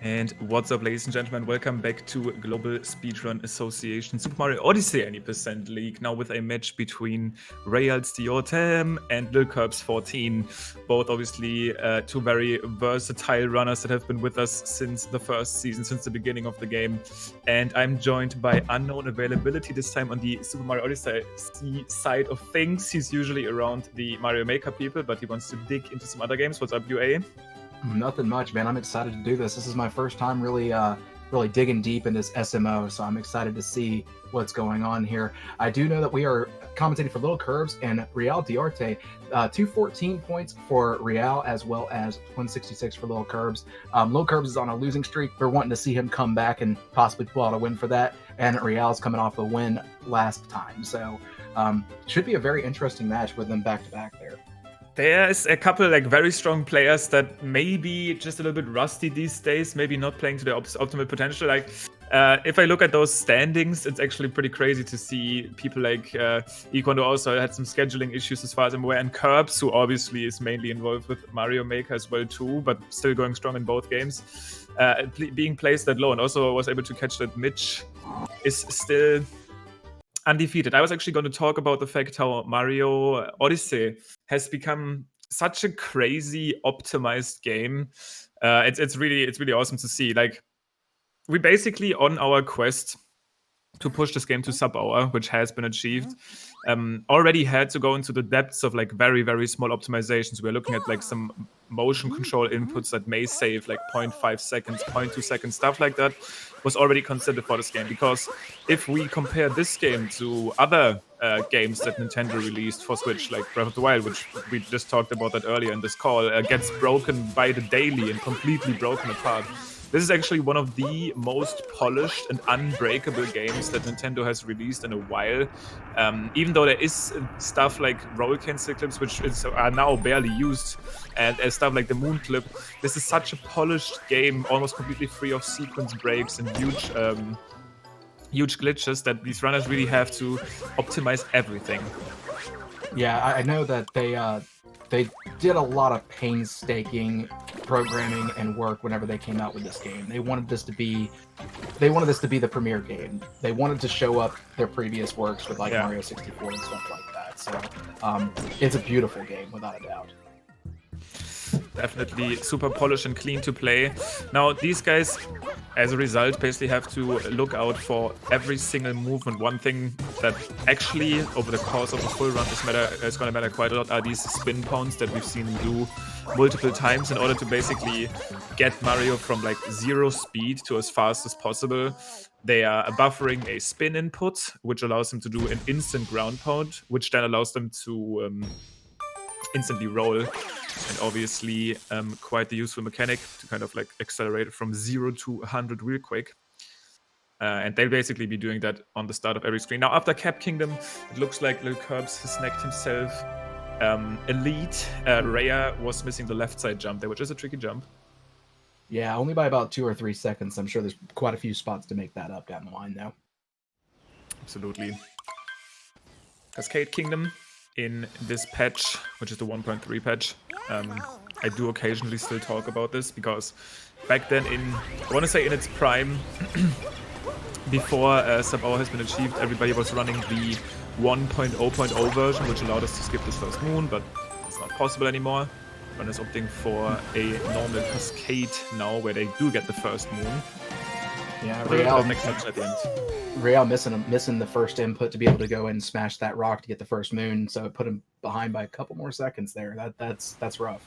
And what's up, ladies and gentlemen? Welcome back to Global Speedrun Association Super Mario Odyssey 80% League. Now with a match between reyalsdiorteM and LilKirbs 14. Both obviously two very versatile runners that have been with us since the first season, since the beginning of the game. And I'm joined by unknown availability, this time on the Super Mario Odyssey side of things. He's usually around the Mario Maker people, but he wants to dig into some other games. What's up, UA? Nothing much, man. I'm excited to do this. This is my first time really digging deep in this SMO, so I'm excited to see what's going on here. I do know that we are commentating for LilKirbs and reyalsdiorteM, 214 points for Real as well as 166 for LilKirbs. LilKirbs is on a losing streak. We're wanting to see him come back and possibly pull out a win for that, and Real's coming off a win last time, so should be a very interesting match with them back to back there. There's a couple very strong players that may be just a little bit rusty these days, maybe not playing to their optimal potential. If I look at those standings, it's actually pretty crazy to see people like Econ, who also had some scheduling issues as far as I'm aware, and Kirbs, who obviously is mainly involved with Mario Maker as well too, but still going strong in both games, being placed that low. And also was able to catch that Mitch is still undefeated. I was actually going to talk about the fact how Mario Odyssey has become such a crazy optimized game. It's really awesome to see. We basically, on our quest to push this game to sub-hour, which has been achieved, already had to go into the depths of very, very small optimizations. We're looking at some motion control inputs that may save 0.5 seconds, 0.2 seconds, stuff like that was already considered for this game. Because if we compare this game to other games that Nintendo released for Switch, like Breath of the Wild, which we just talked about that earlier in this call, gets broken by the daily and completely broken apart. This is actually one of the most polished and unbreakable games that Nintendo has released in a while. Even though there is stuff like roll cancel clips, which are now barely used, and stuff like the moon clip, this is such a polished game, almost completely free of sequence breaks and huge glitches, that these runners really have to optimize everything. Yeah, I know that they did a lot of painstaking programming and work whenever they came out with this game. They wanted this to be the premier game. They wanted to show up their previous works with Mario 64 and stuff like that. So it's a beautiful game without a doubt. Definitely super polished and clean to play. Now, these guys, as a result, basically have to look out for every single movement. One thing that actually, over the course of a full run, is going to matter quite a lot are these spin pounds that we've seen him do multiple times in order to basically get Mario from 0 speed to as fast as possible. They are buffering a spin input, which allows them to do an instant ground pound, which then allows them to instantly roll. And obviously quite the useful mechanic to kind of accelerate from 0 to 100 real quick. And they'll basically be doing that on the start of every screen. Now, after Cap Kingdom, it looks like LilKirbs has snagged himself elite. Raya was missing the left side jump there, which is a tricky jump. Yeah, only by about 2 or 3 seconds. I'm sure there's quite a few spots to make that up down the line now. Absolutely. Cascade Kingdom in this patch, which is the 1.3 patch. I do occasionally still talk about this because back then I want to say in its prime, before sub-hour has been achieved, everybody was running the 1.0.0 version, which allowed us to skip this first moon, but it's not possible anymore. One is opting for a normal Cascade now, where they do get the first moon. Yeah, Real missing the first input to be able to go and smash that rock to get the first moon, so it put him behind by a couple more seconds there. That's rough.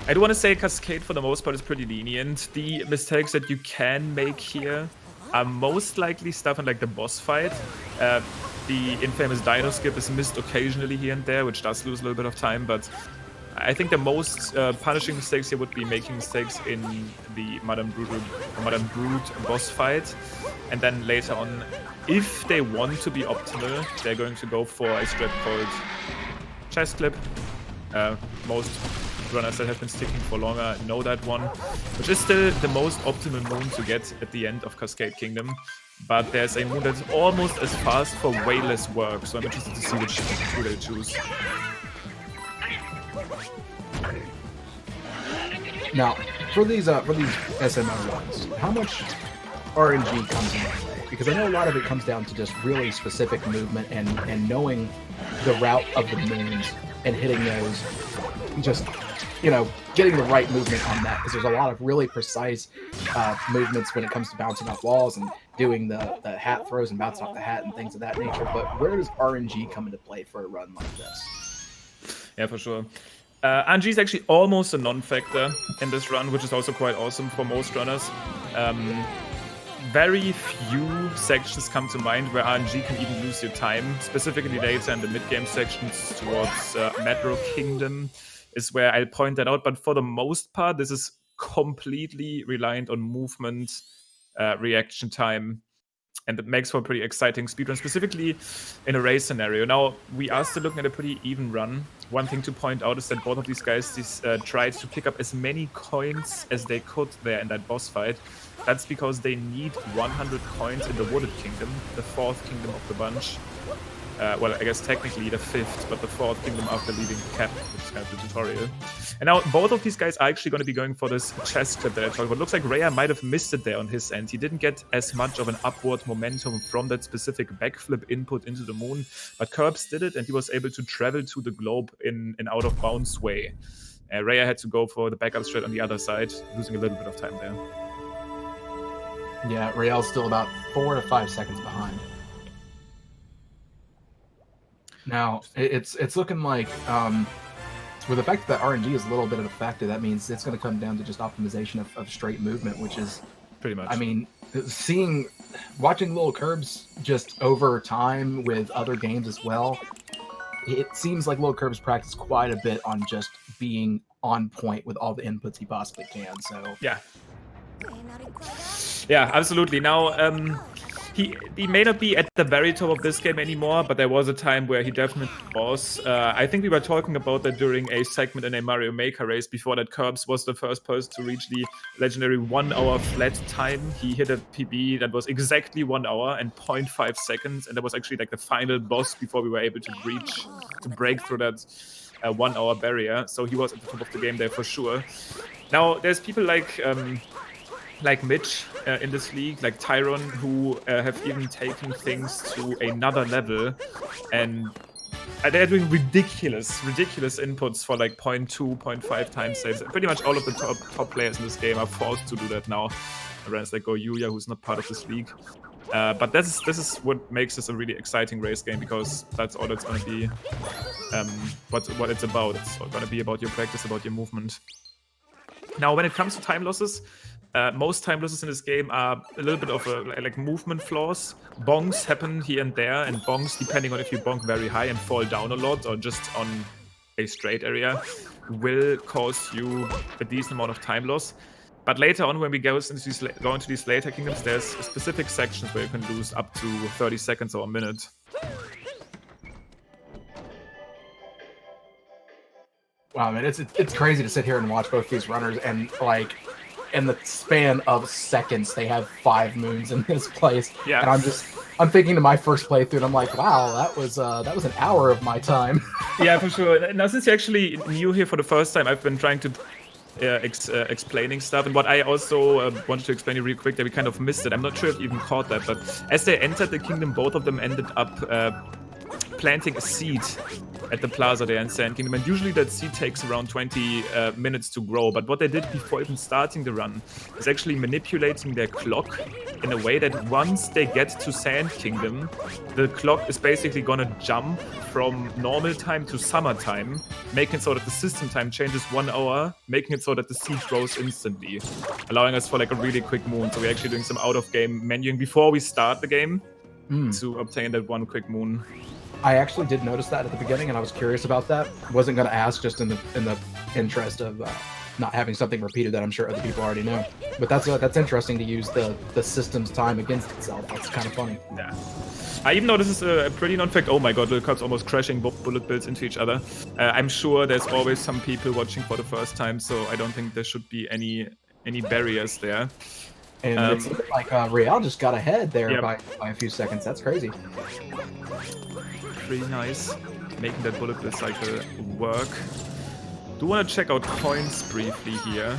I do want to say Cascade for the most part is pretty lenient. The mistakes that you can make here are most likely stuff in the boss fight. The infamous dino skip is missed occasionally here and there, which does lose a little bit of time, but I think the most punishing mistakes here would be making mistakes in the Madame Brute boss fight. And then later on, if they want to be optimal, they're going to go for a strat called chest clip. Most runners that have been sticking for longer know that one, which is still the most optimal moon to get at the end of Cascade Kingdom. But there's a moon that's almost as fast for way less work, so I'm interested to see which two they choose. Now, for these SMO runs, how much RNG comes into play? Because I know a lot of it comes down to just really specific movement and knowing the route of the moons and hitting those, just, you know, getting the right movement on that. Because there's a lot of really precise movements when it comes to bouncing off walls and doing the hat throws and bouncing off the hat and things of that nature. But where does RNG come into play for a run like this? Yeah, for sure. RNG is actually almost a non-factor in this run, which is also quite awesome for most runners. Very few sections come to mind where RNG can even lose your time. Specifically later in the mid-game sections towards Metro Kingdom is where I'll point that out. But for the most part, this is completely reliant on movement, reaction time, and it makes for a pretty exciting speedrun, specifically in a race scenario. Now, we are still looking at a pretty even run. One thing to point out is that both of these guys tried to pick up as many coins as they could there in that boss fight. That's because they need 100 coins in the Wooded Kingdom, the fourth kingdom of the bunch. Well, I guess technically the fifth, but the fourth kingdom after leaving the cap, which is kind of the tutorial. And now both of these guys are actually going to be going for this chest clip that I talked about. Looks like Raya might have missed it there on his end. He didn't get as much of an upward momentum from that specific backflip input into the moon, but Kirbs did it, and he was able to travel to the globe in an out-of-bounds way. Raya had to go for the backup strat on the other side, losing a little bit of time there. Yeah, Rayal's still about 4 to 5 seconds behind. Now, it's looking like, with the fact that RNG is a little bit of a factor, that means it's going to come down to just optimization of straight movement, which is pretty much. I mean, watching LilKirbs just over time with other games as well, it seems like LilKirbs practice quite a bit on just being on point with all the inputs he possibly can. So yeah, absolutely. Now, he may not be at the very top of this game anymore, but there was a time where he definitely was. I think we were talking about that during a segment in a Mario Maker race. Before that, Kirbs was the first person to reach the legendary 1 hour flat time. He hit a PB that was exactly 1 hour and 0.5 seconds, and that was actually like the final boss before we were able to break through that 1 hour barrier. So he was at the top of the game there for sure. Now, there's people like Mitch in this league, like Tyron, who have even taken things to another level, and they're doing ridiculous inputs for like 0.2, 0.5 time saves. Pretty much all of the top players in this game are forced to do that now. Runs like Yuya, who's not part of this league. But this is what makes this a really exciting race game, because that's all it's going to be. What it's about. It's going to be about your practice, about your movement. Now, when it comes to time losses, most time losses in this game are a little bit of like movement flaws. Bonks happen here and there, and bonks, depending on if you bonk very high and fall down a lot or just on a straight area, will cause you a decent amount of time loss. But later on, when we go into these later kingdoms, there's specific sections where you can lose up to 30 seconds or a minute. Wow, man, it's crazy to sit here and watch both these runners, and like in the span of seconds, they have 5 moons in this place. Yeah. And I'm thinking to my first playthrough, and I'm like, wow, that was an hour of my time. Yeah, for sure. Now, since you're actually new here for the first time, I've been trying to explaining stuff, and what I also wanted to explain real quick that we kind of missed it. I'm not sure if you even caught that, but as they entered the kingdom, both of them ended up planting a seed at the plaza there in Sand Kingdom, and usually that seed takes around 20 minutes to grow. But what they did before even starting the run is actually manipulating their clock in a way that once they get to Sand Kingdom, the clock is basically gonna jump from normal time to summertime, making it so that the system time changes 1 hour, making it so that the seed grows instantly, allowing us for like a really quick moon. So we're actually doing some out-of-game menuing before we start the game to obtain that one quick moon. I actually did notice that at the beginning, and I was curious about that. Wasn't going to ask, just in the interest of not having something repeated that I'm sure other people already know. But that's interesting to use the system's time against itself. That's kind of funny. Yeah. Even though this is a pretty non-fact, oh my god, LilKirbs almost crashing bullet bills into each other. I'm sure there's always some people watching for the first time, so I don't think there should be any barriers there. And it's like Real just got ahead there by a few seconds. That's crazy. Pretty nice, making that bullet bill cycle work. Do want to check out coins briefly here.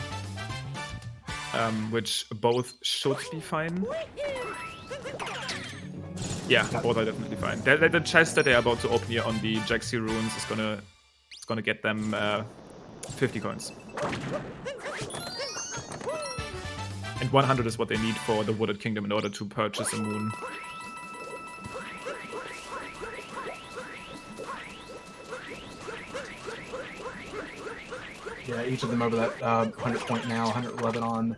which both should be fine. Yeah, both are definitely fine. The chest that they're about to open here on the Jaxi runes is gonna get them 50 coins. And 100 is what they need for the Wooded Kingdom in order to purchase a moon. Yeah, each of them over that 100 point now, 111 on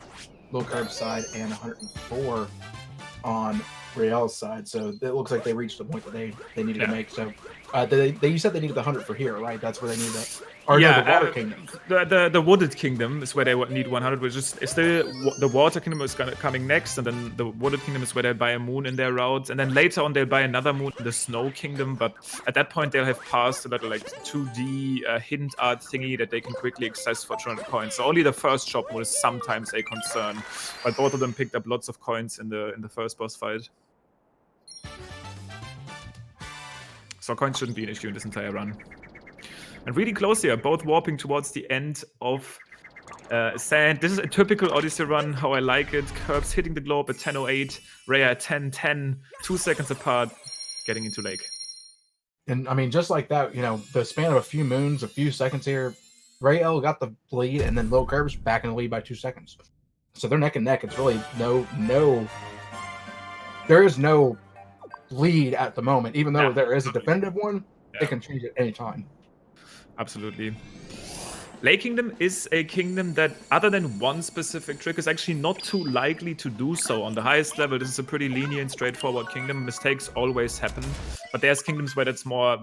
LilKirbs' side and 104 on Reyal's side. So it looks like they reached the point that they needed to make. So you said they needed the 100 for here, right? That's where they need that. Or yeah, no, the Water Kingdom. The Wooded Kingdom is where they need 100, which is still the Water Kingdom is coming next, and then the Wooded Kingdom is where they buy a moon in their routes, and then later on they'll buy another moon in the Snow Kingdom. But at that point they'll have passed a little like 2D hint art thingy that they can quickly access for 200 coins. So only the first shop moon is sometimes a concern, but both of them picked up lots of coins in the first boss fight. So coins shouldn't be an issue in this entire run. And really close here, both warping towards the end of sand. This is a typical Odyssey run, how I like it. Kirbs hitting the globe at 10:08, Rhea at 10:10, 2 seconds apart, getting into lake. And I mean, just like that, you know, the span of a few moons, a few seconds here, Reyal got the lead, and then LilKirbs back in the lead by 2 seconds. So they're neck and neck. It's really there is no lead at the moment, even though there is a definitive one. They can change it anytime. Absolutely. Lake Kingdom is a kingdom that, other than one specific trick, is actually not too likely to do so. On the highest level, this is a pretty lenient, straightforward kingdom. Mistakes always happen, but there's kingdoms where that's more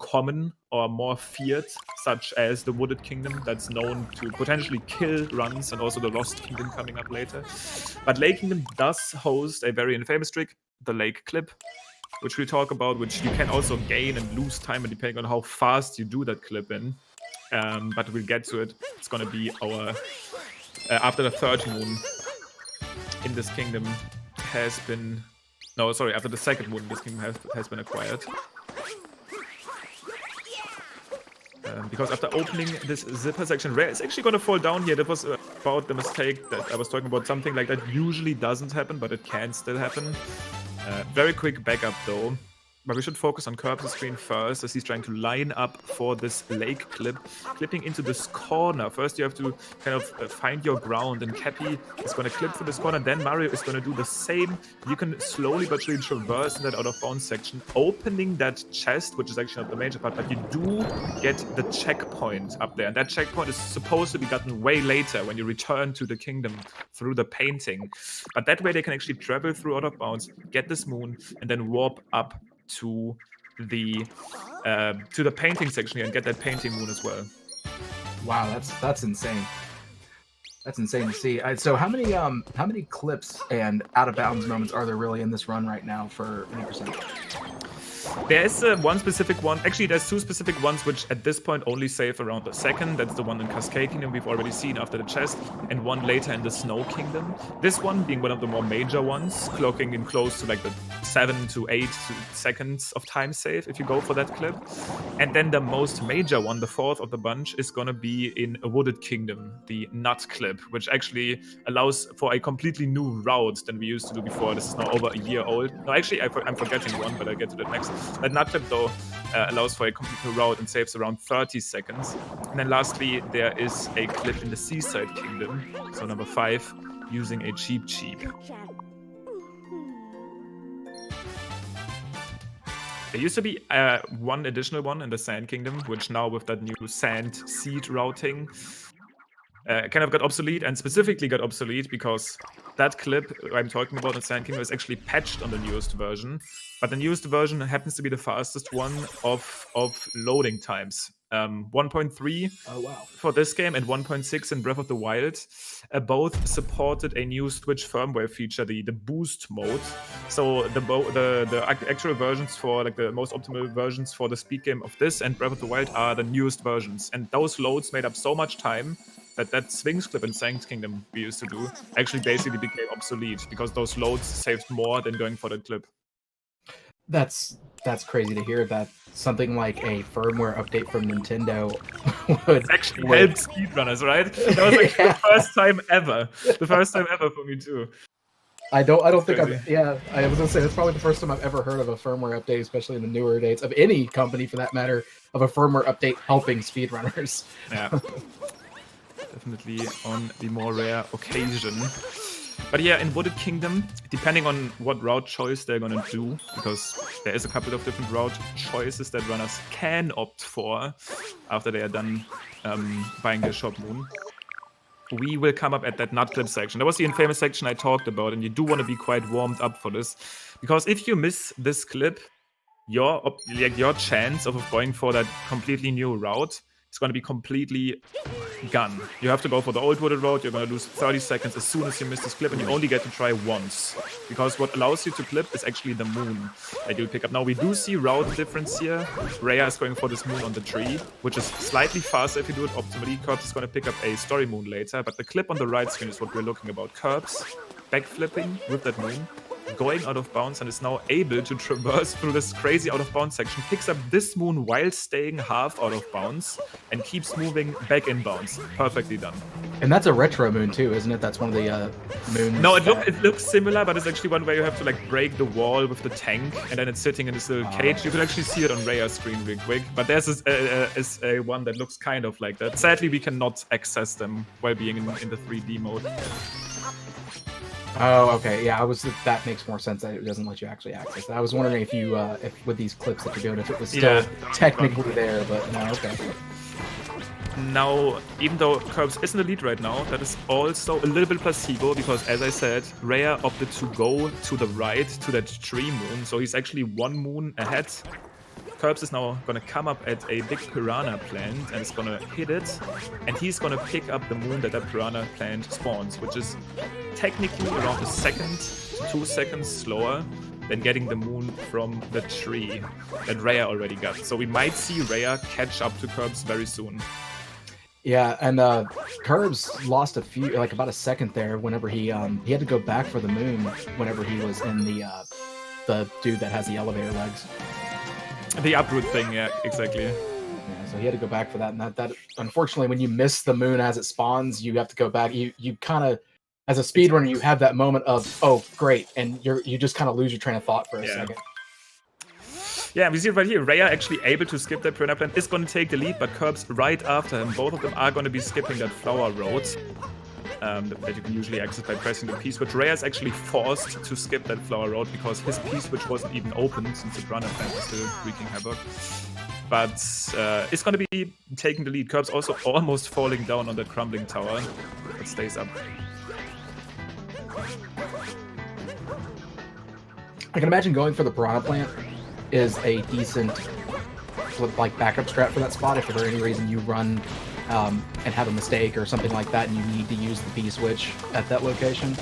common or more feared, such as the Wooded Kingdom, that's known to potentially kill runs, and also the Lost Kingdom coming up later. But Lake Kingdom does host a very infamous trick, the Lake Clip, which we talk about, which you can also gain and lose time depending on how fast you do that clip in. But we'll get to it. It's going to be our... after the third moon in this kingdom has been... No, sorry, after the second moon in this kingdom has been acquired. Because after opening this zipper section, Rare is actually going to fall down here. That was about the mistake that I was talking about. Something like that usually doesn't happen, but it can still happen. Very quick backup though, but we should focus on Kirbs' screen first, as he's trying to line up for this lake clip, clipping into this corner. First you have to kind of find your ground, and Cappy is going to clip for this corner, then Mario is going to do the same. You can slowly but surely traverse in that out of bounds section, opening that chest, which is actually not the major part, but you do get the checkpoint up there, and that checkpoint is supposed to be gotten way later when you return to the kingdom through the painting. But that way they can actually travel through out of bounds, get this moon, and then warp up to the painting section here and get that painting moon as well. Wow, that's insane. That's insane to see. So how many clips and out of bounds moments are there really in this run right now for any percent? There is one specific one. Actually, there's two specific ones which at this point only save around a second. That's the one in Cascade Kingdom we've already seen after the chest, and one later in the Snow Kingdom. This one being one of the more major ones, clocking in close to like the 7 to 8 seconds of time save if you go for that clip. And then the most major one, the fourth of the bunch, is gonna be in a Wooded Kingdom, the Nut Clip, which actually allows for a completely new route than we used to do before. This is now over a year old. No, actually, I'm forgetting one, but I'll get to that next. That Nut Clip, though, allows for a complete new route and saves around 30 seconds. And then lastly, there is a clip in the Seaside Kingdom, so number 5, using a Cheep. There used to be one additional one in the Sand Kingdom, which now with that new Sand Seed routing kind of got obsolete, and specifically got obsolete because that clip I'm talking about in Sand Kingdom is actually patched on the newest version. But the newest version happens to be the fastest one of loading times. 1.3 for this game and 1.6 in Breath of the Wild. Both supported a new Switch firmware feature, the boost mode. So the actual versions for like the most optimal versions for the speed game of this and Breath of the Wild are the newest versions. And those loads made up so much time that Sphinx clip in Sand Kingdom we used to do actually basically became obsolete because those loads saved more than going for that clip. That's that's crazy to hear that something like a firmware update from Nintendo would actually help speedrunners, right? That was like the first time ever. The first time ever for me too. I don't think I've, I was gonna say that's probably the first time I've ever heard of a firmware update, especially in the newer dates of any company for that matter, of a firmware update helping speedrunners. Yeah. Definitely on the more rare occasion. But yeah, in Wooded Kingdom, depending on what route choice they're gonna do, because there is a couple of different route choices that runners can opt for after they are done buying their shop moon, we will come up at that nut clip section. That was the infamous section I talked about, and you do want to be quite warmed up for this, because if you miss this clip, your chance of going for that completely new route is going to be completely gone. You have to go for the old wooded road. You're going to lose 30 seconds as soon as you miss this clip, and you only get to try once, because what allows you to clip is actually the moon that you'll pick up. Now we do see route difference here. Rhea is going for this moon on the tree, which is slightly faster if you do it optimally. Kirbs is going to pick up a story moon later, but the clip on the right screen is what we're looking about. Kirbs backflipping with that moon, going out of bounds, and is now able to traverse through this crazy out of bounds section, picks up this moon while staying half out of bounds, and keeps moving back in bounds. Perfectly done. And that's a retro moon too, isn't it? That's one of the moons. No, it looks similar, but it's actually one where you have to like break the wall with the tank, and then it's sitting in this little cage. You can actually see it on Rhea's screen real quick, but there's a one that looks kind of like that. Sadly, we cannot access them while being in the 3D mode. Oh, okay. Yeah, that makes more sense that it doesn't let you actually access it. I was wondering if you, if with these clips that you're doing, if it was still technically there, but no, okay. Now, even though Kirbs is in the lead right now, that is also a little bit placebo, because as I said, Rhea opted to go to the right, to that tree moon, so he's actually one moon ahead. Kirbs is now going to come up at a big piranha plant and is going to hit it, and he's going to pick up the moon that piranha plant spawns, which is technically around a second to 2 seconds slower than getting the moon from the tree that Rhea already got. So we might see Rhea catch up to Kirbs very soon. Yeah, and Kirbs lost about a second there whenever he had to go back for the moon whenever he was in the dude that has the elevator legs. The uproot thing, yeah, exactly. Yeah, so he had to go back for that, and that unfortunately, when you miss the moon as it spawns, you have to go back. You kind of, as a speedrunner, you have that moment of, oh, great, and you just kind of lose your train of thought for a second. Yeah, we see it right here. Rhea actually able to skip that piranha plant, is going to take the lead, but Kirbs right after him. Both of them are going to be skipping that flower road that you can usually access by pressing the P-switch. Rhea is actually forced to skip that flower road because his P-switch wasn't even open since the piranha plant was still wreaking havoc. But it's going to be taking the lead. Kirbs also almost falling down on that crumbling tower, but stays up. I can imagine going for the piranha plant is a decent backup strat for that spot if for any reason you run and have a mistake or something like that and you need to use the P-switch at that location.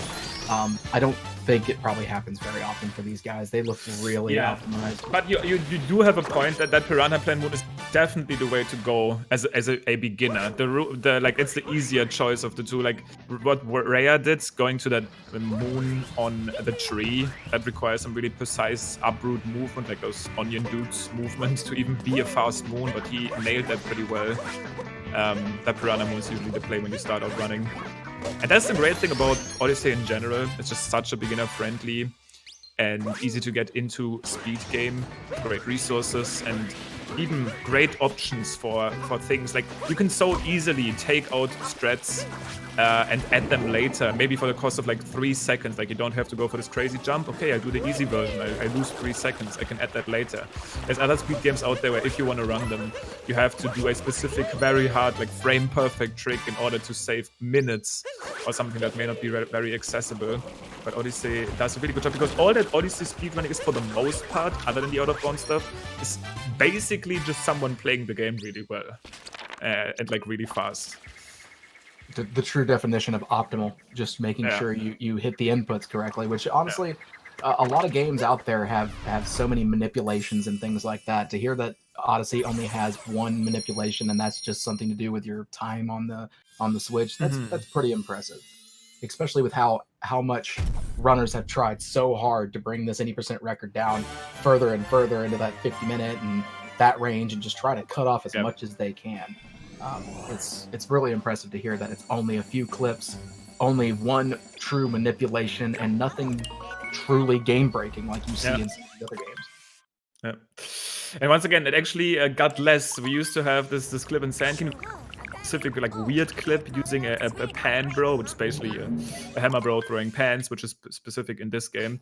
I don't think it probably happens very often for these guys. They look really optimized. But you do have a point that piranha plant moon is definitely the way to go as a beginner. It's the easier choice of the two. Like what Rhea did, going to that moon on the tree, that requires some really precise uproot movement, like those onion dudes movements to even be a fast moon, but he nailed that pretty well. That piranha moon is usually the play when you start out running. And that's the great thing about Odyssey in general. It's just such a beginner-friendly and easy to get into speed game. Great resources and even great options for things. Like, you can so easily take out strats and add them later, maybe for the cost of like 3 seconds. Like, you don't have to go for this crazy jump. Okay, I do the easy version. I lose 3 seconds. I can add that later. There's other speed games out there where if you want to run them, you have to do a specific, very hard, like frame-perfect trick in order to save minutes or something that may not be very accessible. But Odyssey does a really good job, because all that Odyssey speedrunning is, for the most part, other than the out-of-bounds stuff, is basically just someone playing the game really well and like really fast. The true definition of optimal, just making sure you hit the inputs correctly, which honestly, a lot of games out there have so many manipulations and things like that. To hear that Odyssey only has one manipulation, and that's just something to do with your time on the Switch, that's pretty impressive. Especially with how much runners have tried so hard to bring this 80% record down further and further into that 50-minute and that range, and just try to cut off as much as they can. It's really impressive to hear that it's only a few clips, only one true manipulation, and nothing truly game breaking like you see in some of the other games. Yeah. And once again, it actually got less. We used to have this clip in Sand Kingdom, specific like weird clip using a pan bro, which is basically a hammer bro throwing pans, which is specific in this game.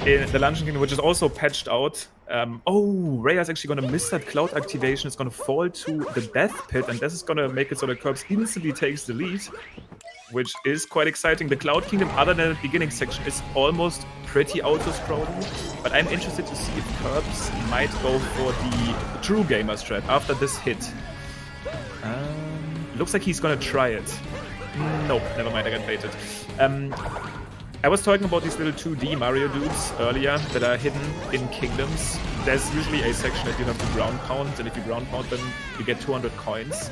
In the Luncheon Kingdom, which is also patched out. Oh, Reya's actually going to miss that cloud activation. It's going to fall to the death pit, and this is going to make it so that LilKirbs instantly takes the lead, which is quite exciting. The Cloud Kingdom, other than the beginning section, is almost pretty auto-scrolling, but I'm interested to see if Kirbs might go for the true gamer strat after this hit. Looks like he's gonna try it. Nope, never mind, I got baited. I was talking about these little 2D Mario dudes earlier that are hidden in kingdoms. There's usually a section that you have to ground pound, and if you ground pound them, you get 200 coins.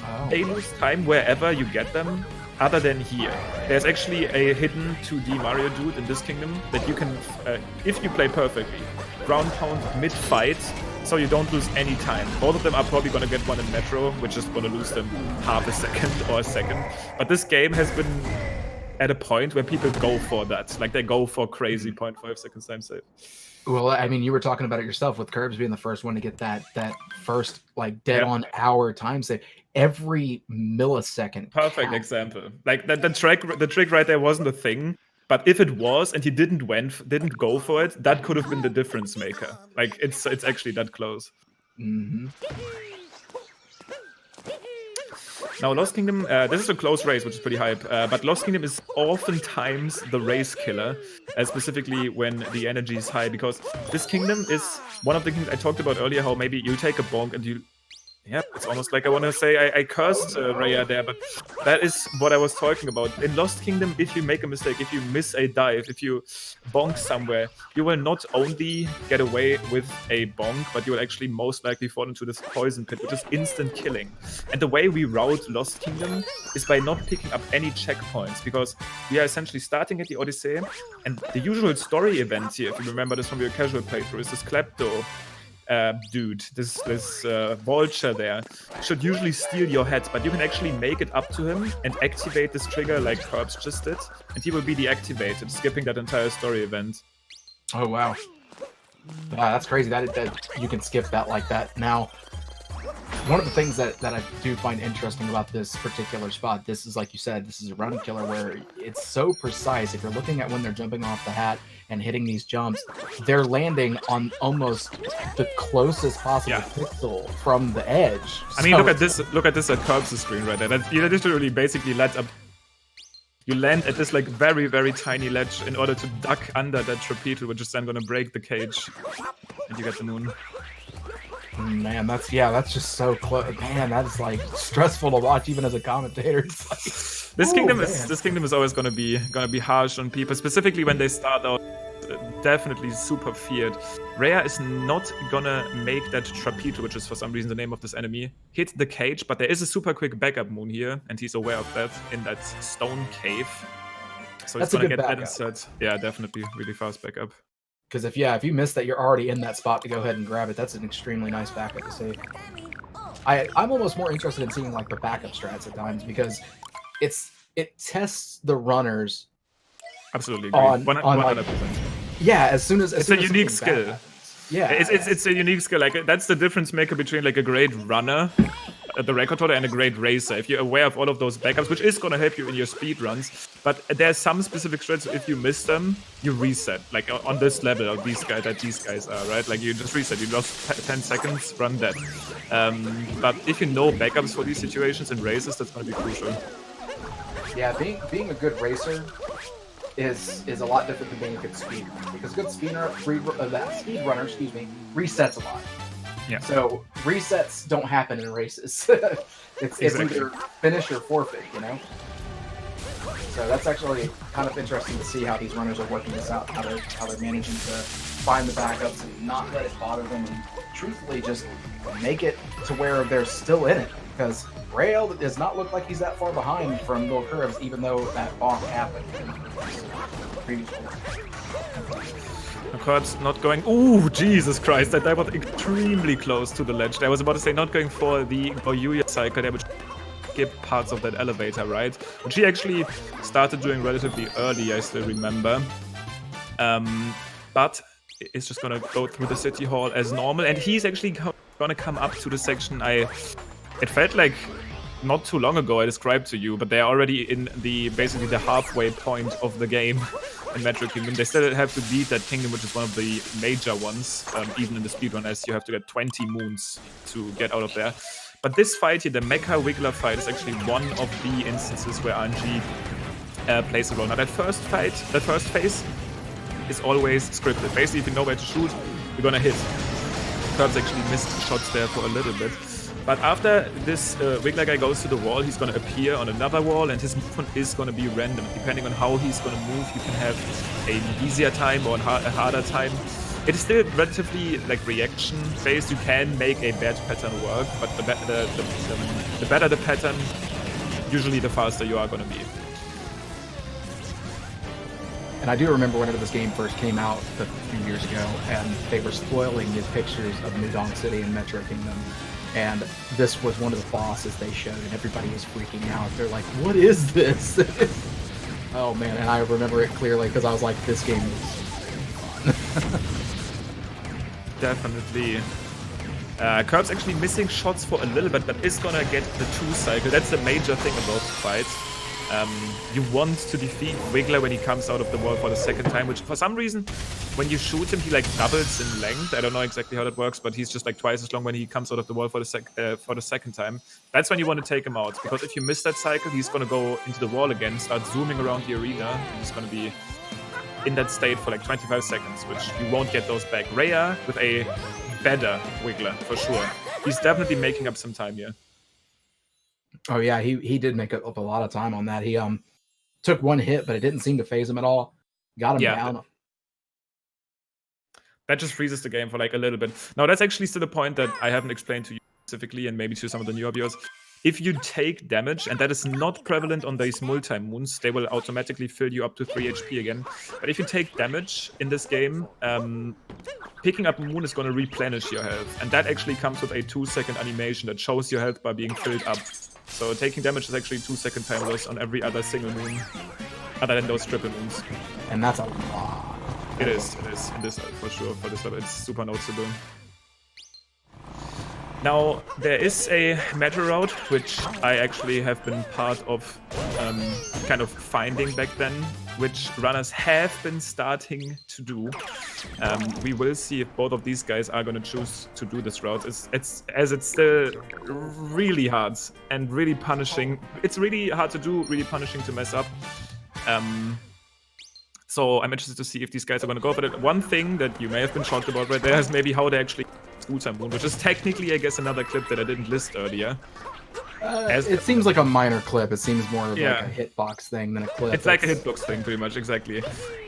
Oh. They lose time wherever you get them, other than here. There's actually a hidden 2D Mario dude in this kingdom that you can, if you play perfectly, ground pound mid-fight, so you don't lose any time. Both of them are probably going to get one in Metro, which is going to lose them half a second or a second. But this game has been at a point where people go for that. Like, they go for crazy 0.5 seconds time save. Well, I mean, you were talking about it yourself with Kirbs being the first one to get that first, like, dead-on hour time save. Every millisecond. Perfect example. Like, the trick right there wasn't a thing. But if it was, and he didn't go for it, that could have been the difference maker. Like, it's actually that close. Mm-hmm. Now, Lost Kingdom, this is a close race, which is pretty hype. But Lost Kingdom is oftentimes the race killer, specifically when the energy is high. Because this kingdom is one of the kingdoms I talked about earlier, how maybe you take a bonk and you... Yep, it's almost like I want to say I cursed Reya there, but that is what I was talking about. In Lost Kingdom, if you make a mistake, if you miss a dive, if you bonk somewhere, you will not only get away with a bonk, but you will actually most likely fall into this poison pit, which is instant killing. And the way we route Lost Kingdom is by not picking up any checkpoints, because we are essentially starting at the Odyssey, and the usual story event here, if you remember this from your casual playthrough, is this Klepto dude, this vulture there, should usually steal your head, but you can actually make it up to him and activate this trigger like Kirbs just did, and he will be deactivated, skipping that entire story event. Oh, wow. That's crazy that you can skip that like that. Now, one of the things that I do find interesting about this particular spot, this is, like you said, this is a run killer where it's so precise. If you're looking at when they're jumping off the hat and hitting these jumps, they're landing on almost the closest possible pixel from the edge. I mean, look at this at Kirbs' screen right there. You literally basically you land at this like very, very tiny ledge in order to duck under that trapeze, which is then going to break the cage, and you get the moon. Man, that's just so close. Man, that's like stressful to watch even as a commentator. It's like, this kingdom is always gonna be harsh on people, specifically when they start out definitely super feared. Reya is not gonna make that trapeze, which is for some reason the name of this enemy, hit the cage, but there is a super quick backup moon here, and he's aware of that in that stone cave. So he's gonna get that instead. Yeah, definitely really fast backup. Because if you miss that, you're already in that spot to go ahead and grab it. That's an extremely nice backup to see. I'm almost more interested in seeing like the backup strats at times, because it tests the runners. Absolutely agree. 100%. Yeah, as soon as it's a unique skill. Yeah, it's a unique skill. Like, that's the difference maker between like a great runner, the record holder, and a great racer. If you're aware of all of those backups, which is gonna help you in your speed runs, but there's some specific strats. If you miss them, you reset. Like on this level, of these guys are right. Like, you just reset. You lost 10 seconds, run that. But if you know backups for these situations in races, that's gonna be crucial. Yeah, being a good racer is a lot different than being a good speedrunner, because good speedrunner resets a lot. Yeah. So resets don't happen in races. it's either finish or forfeit, you know. So that's actually kind of interesting to see how these runners are working this out, how they're managing to find the backups and not let it bother them, and truthfully just make it to where they're still in it. Because Rail does not look like he's that far behind from LilKirbs, even though that bonk happened. LilKirbs not going. Ooh, Jesus Christ! That was extremely close to the ledge. I was about to say not going for the Boyuya cycle there, which skip parts of that elevator, right? Which he actually started doing relatively early, I still remember. But it's just gonna go through the city hall as normal, and he's actually gonna come up to the section it felt like not too long ago I described to you, but they're already in basically the halfway point of the game in Metro Kingdom. They still have to beat that kingdom, which is one of the major ones, even in the speedrun, as you have to get 20 moons to get out of there. But this fight here, the Mecha Wiggler fight, is actually one of the instances where RNG plays a role. Now that first phase is always scripted. Basically, if you know where to shoot, you're gonna hit. LilKirbs actually missed shots there for a little bit. But after this Wiggler guy goes to the wall, he's gonna appear on another wall, and his movement is gonna be random. Depending on how he's gonna move, you can have an easier time or a harder time. It is still relatively like reaction based. You can make a bad pattern work, but the better the pattern, usually the faster you are gonna be. And I do remember whenever this game first came out a few years ago, and they were spoiling the pictures of New Donk City and Metro Kingdom. And this was one of the bosses they showed, and everybody was freaking out. They're like, what is this? Oh man, and I remember it clearly because I was like, this game is fun. Definitely. LilKirbs actually missing shots for a little bit, but is gonna get the 2 cycle. That's the major thing about the fight. You want to defeat Wiggler when he comes out of the wall for the second time, which for some reason, when you shoot him, he like doubles in length. I don't know exactly how that works, but he's just like twice as long when he comes out of the wall for the second time. That's when you want to take him out, because if you miss that cycle, he's gonna go into the wall again, start zooming around the arena, and he's gonna be in that state for like 25 seconds, which you won't get those back. Rhea with a better Wiggler, for sure. He's definitely making up some time here. Oh yeah, he did make up a lot of time on that. He took one hit, but it didn't seem to phase him at all. Got him down. That just freezes the game for like a little bit. Now that's actually still a point that I haven't explained to you specifically, and maybe to some of the newer viewers. If you take damage, and that is not prevalent on these multi-moons, they will automatically fill you up to 3 HP again. But if you take damage in this game, picking up a moon is going to replenish your health. And that actually comes with a 2-second animation that shows your health by being filled up. So taking damage is actually 2-second time loss on every other single moon, other than those triple moons. And that's a lot. It is. In this, for sure, for this level, it's super noticeable. Now, there is a meta route, which I actually have been part of kind of finding back then, which runners have been starting to do. We will see if both of these guys are going to choose to do this route. It's still really hard and really punishing. It's really hard to do, really punishing to mess up. So I'm interested to see if these guys are going to go for it. One thing that you may have been shocked about right there is maybe how they actually Scooter Moon, which is technically, I guess, another clip that I didn't list earlier. It seems like a minor clip. It seems more of like a hitbox thing than a clip. It's like a hitbox thing, pretty much, exactly.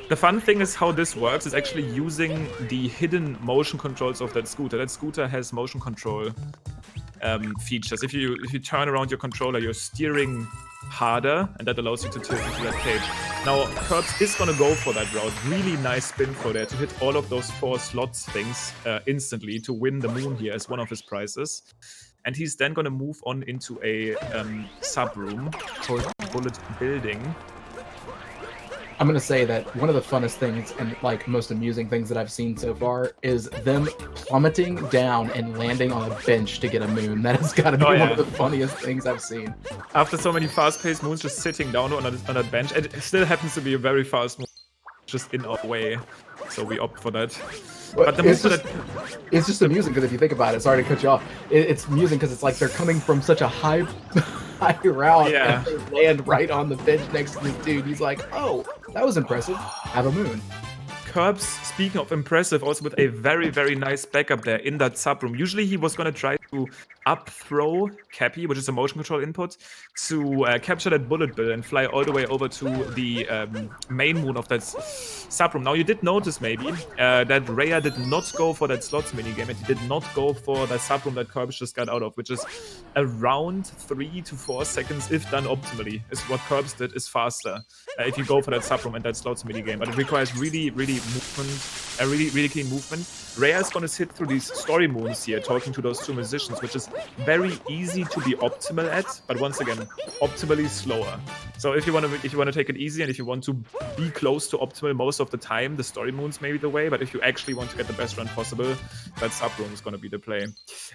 The fun thing is how this works is actually using the hidden motion controls of that scooter. That scooter has motion control features. If you turn around your controller, you're steering harder, and that allows you to tilt into that cage. Now, LilKirbs is gonna go for that route. Really nice spin for there to hit all of those 4 slots things instantly to win the moon here as one of his prizes. And he's then gonna move on into a sub-room called Bullet Building. I'm gonna say that one of the funnest things and like most amusing things that I've seen so far is them plummeting down and landing on a bench to get a moon. That has got to be one of the funniest things I've seen. After so many fast-paced moons, just sitting down on a bench, it still happens to be a very fast moon, just in our way, so we opt for that. But it's just amusing because if you think about it, sorry to cut you off, it's amusing because it's like they're coming from such a high route and they land right on the bench next to this dude. He's like, oh, that was impressive. Have a moon. LilKirbs, speaking of impressive, also with a very, very nice backup there in that sub room. Usually he was going to try to to up throw Cappy, which is a motion control input, to capture that bullet bill and fly all the way over to the main moon of that subroom. Now, you did notice maybe that Rhea did not go for that slots minigame, and he did not go for that subroom that Kirbs just got out of, which is around 3 to 4 seconds if done optimally. Is what Kirbs did is faster if you go for that subroom and that slots minigame, but it requires really movement, a really clean movement. Rhea is going to sit through these story moons here, talking to those 2 musicians, which is very easy to be optimal at, but once again, optimally slower. So if you want to take it easy and if you want to be close to optimal most of the time, the story moons may be the way. But if you actually want to get the best run possible, that subroom is going to be the play.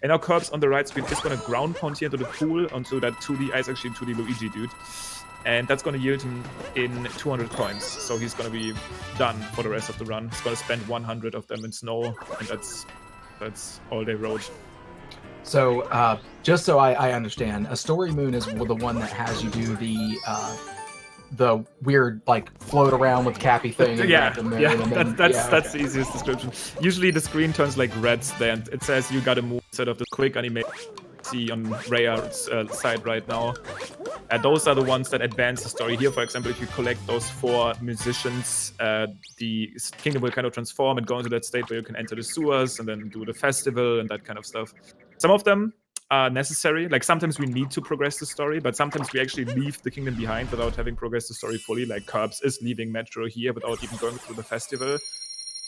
And now Kirbs on the right screen is going to ground pound here into the pool onto that 2D, it's actually 2D Luigi dude. And that's going to yield him in 200 coins. So he's going to be done for the rest of the run. He's going to spend 100 of them in snow, and that's all they wrote. So, just so I understand, a story moon is the one that has you do the weird, like, float around with Cappy thing. And yeah, that's the easiest description. Usually the screen turns like red there, and it says you got to move instead of the quick animation see on Rhea's side right now. Those are the ones that advance the story. Here, for example, if you collect those 4 musicians, the kingdom will kind of transform and go into that state where you can enter the sewers and then do the festival and that kind of stuff. Some of them are necessary. Like, sometimes we need to progress the story, but sometimes we actually leave the kingdom behind without having progressed the story fully. Like, Kirbs is leaving Metro here without even going through the festival,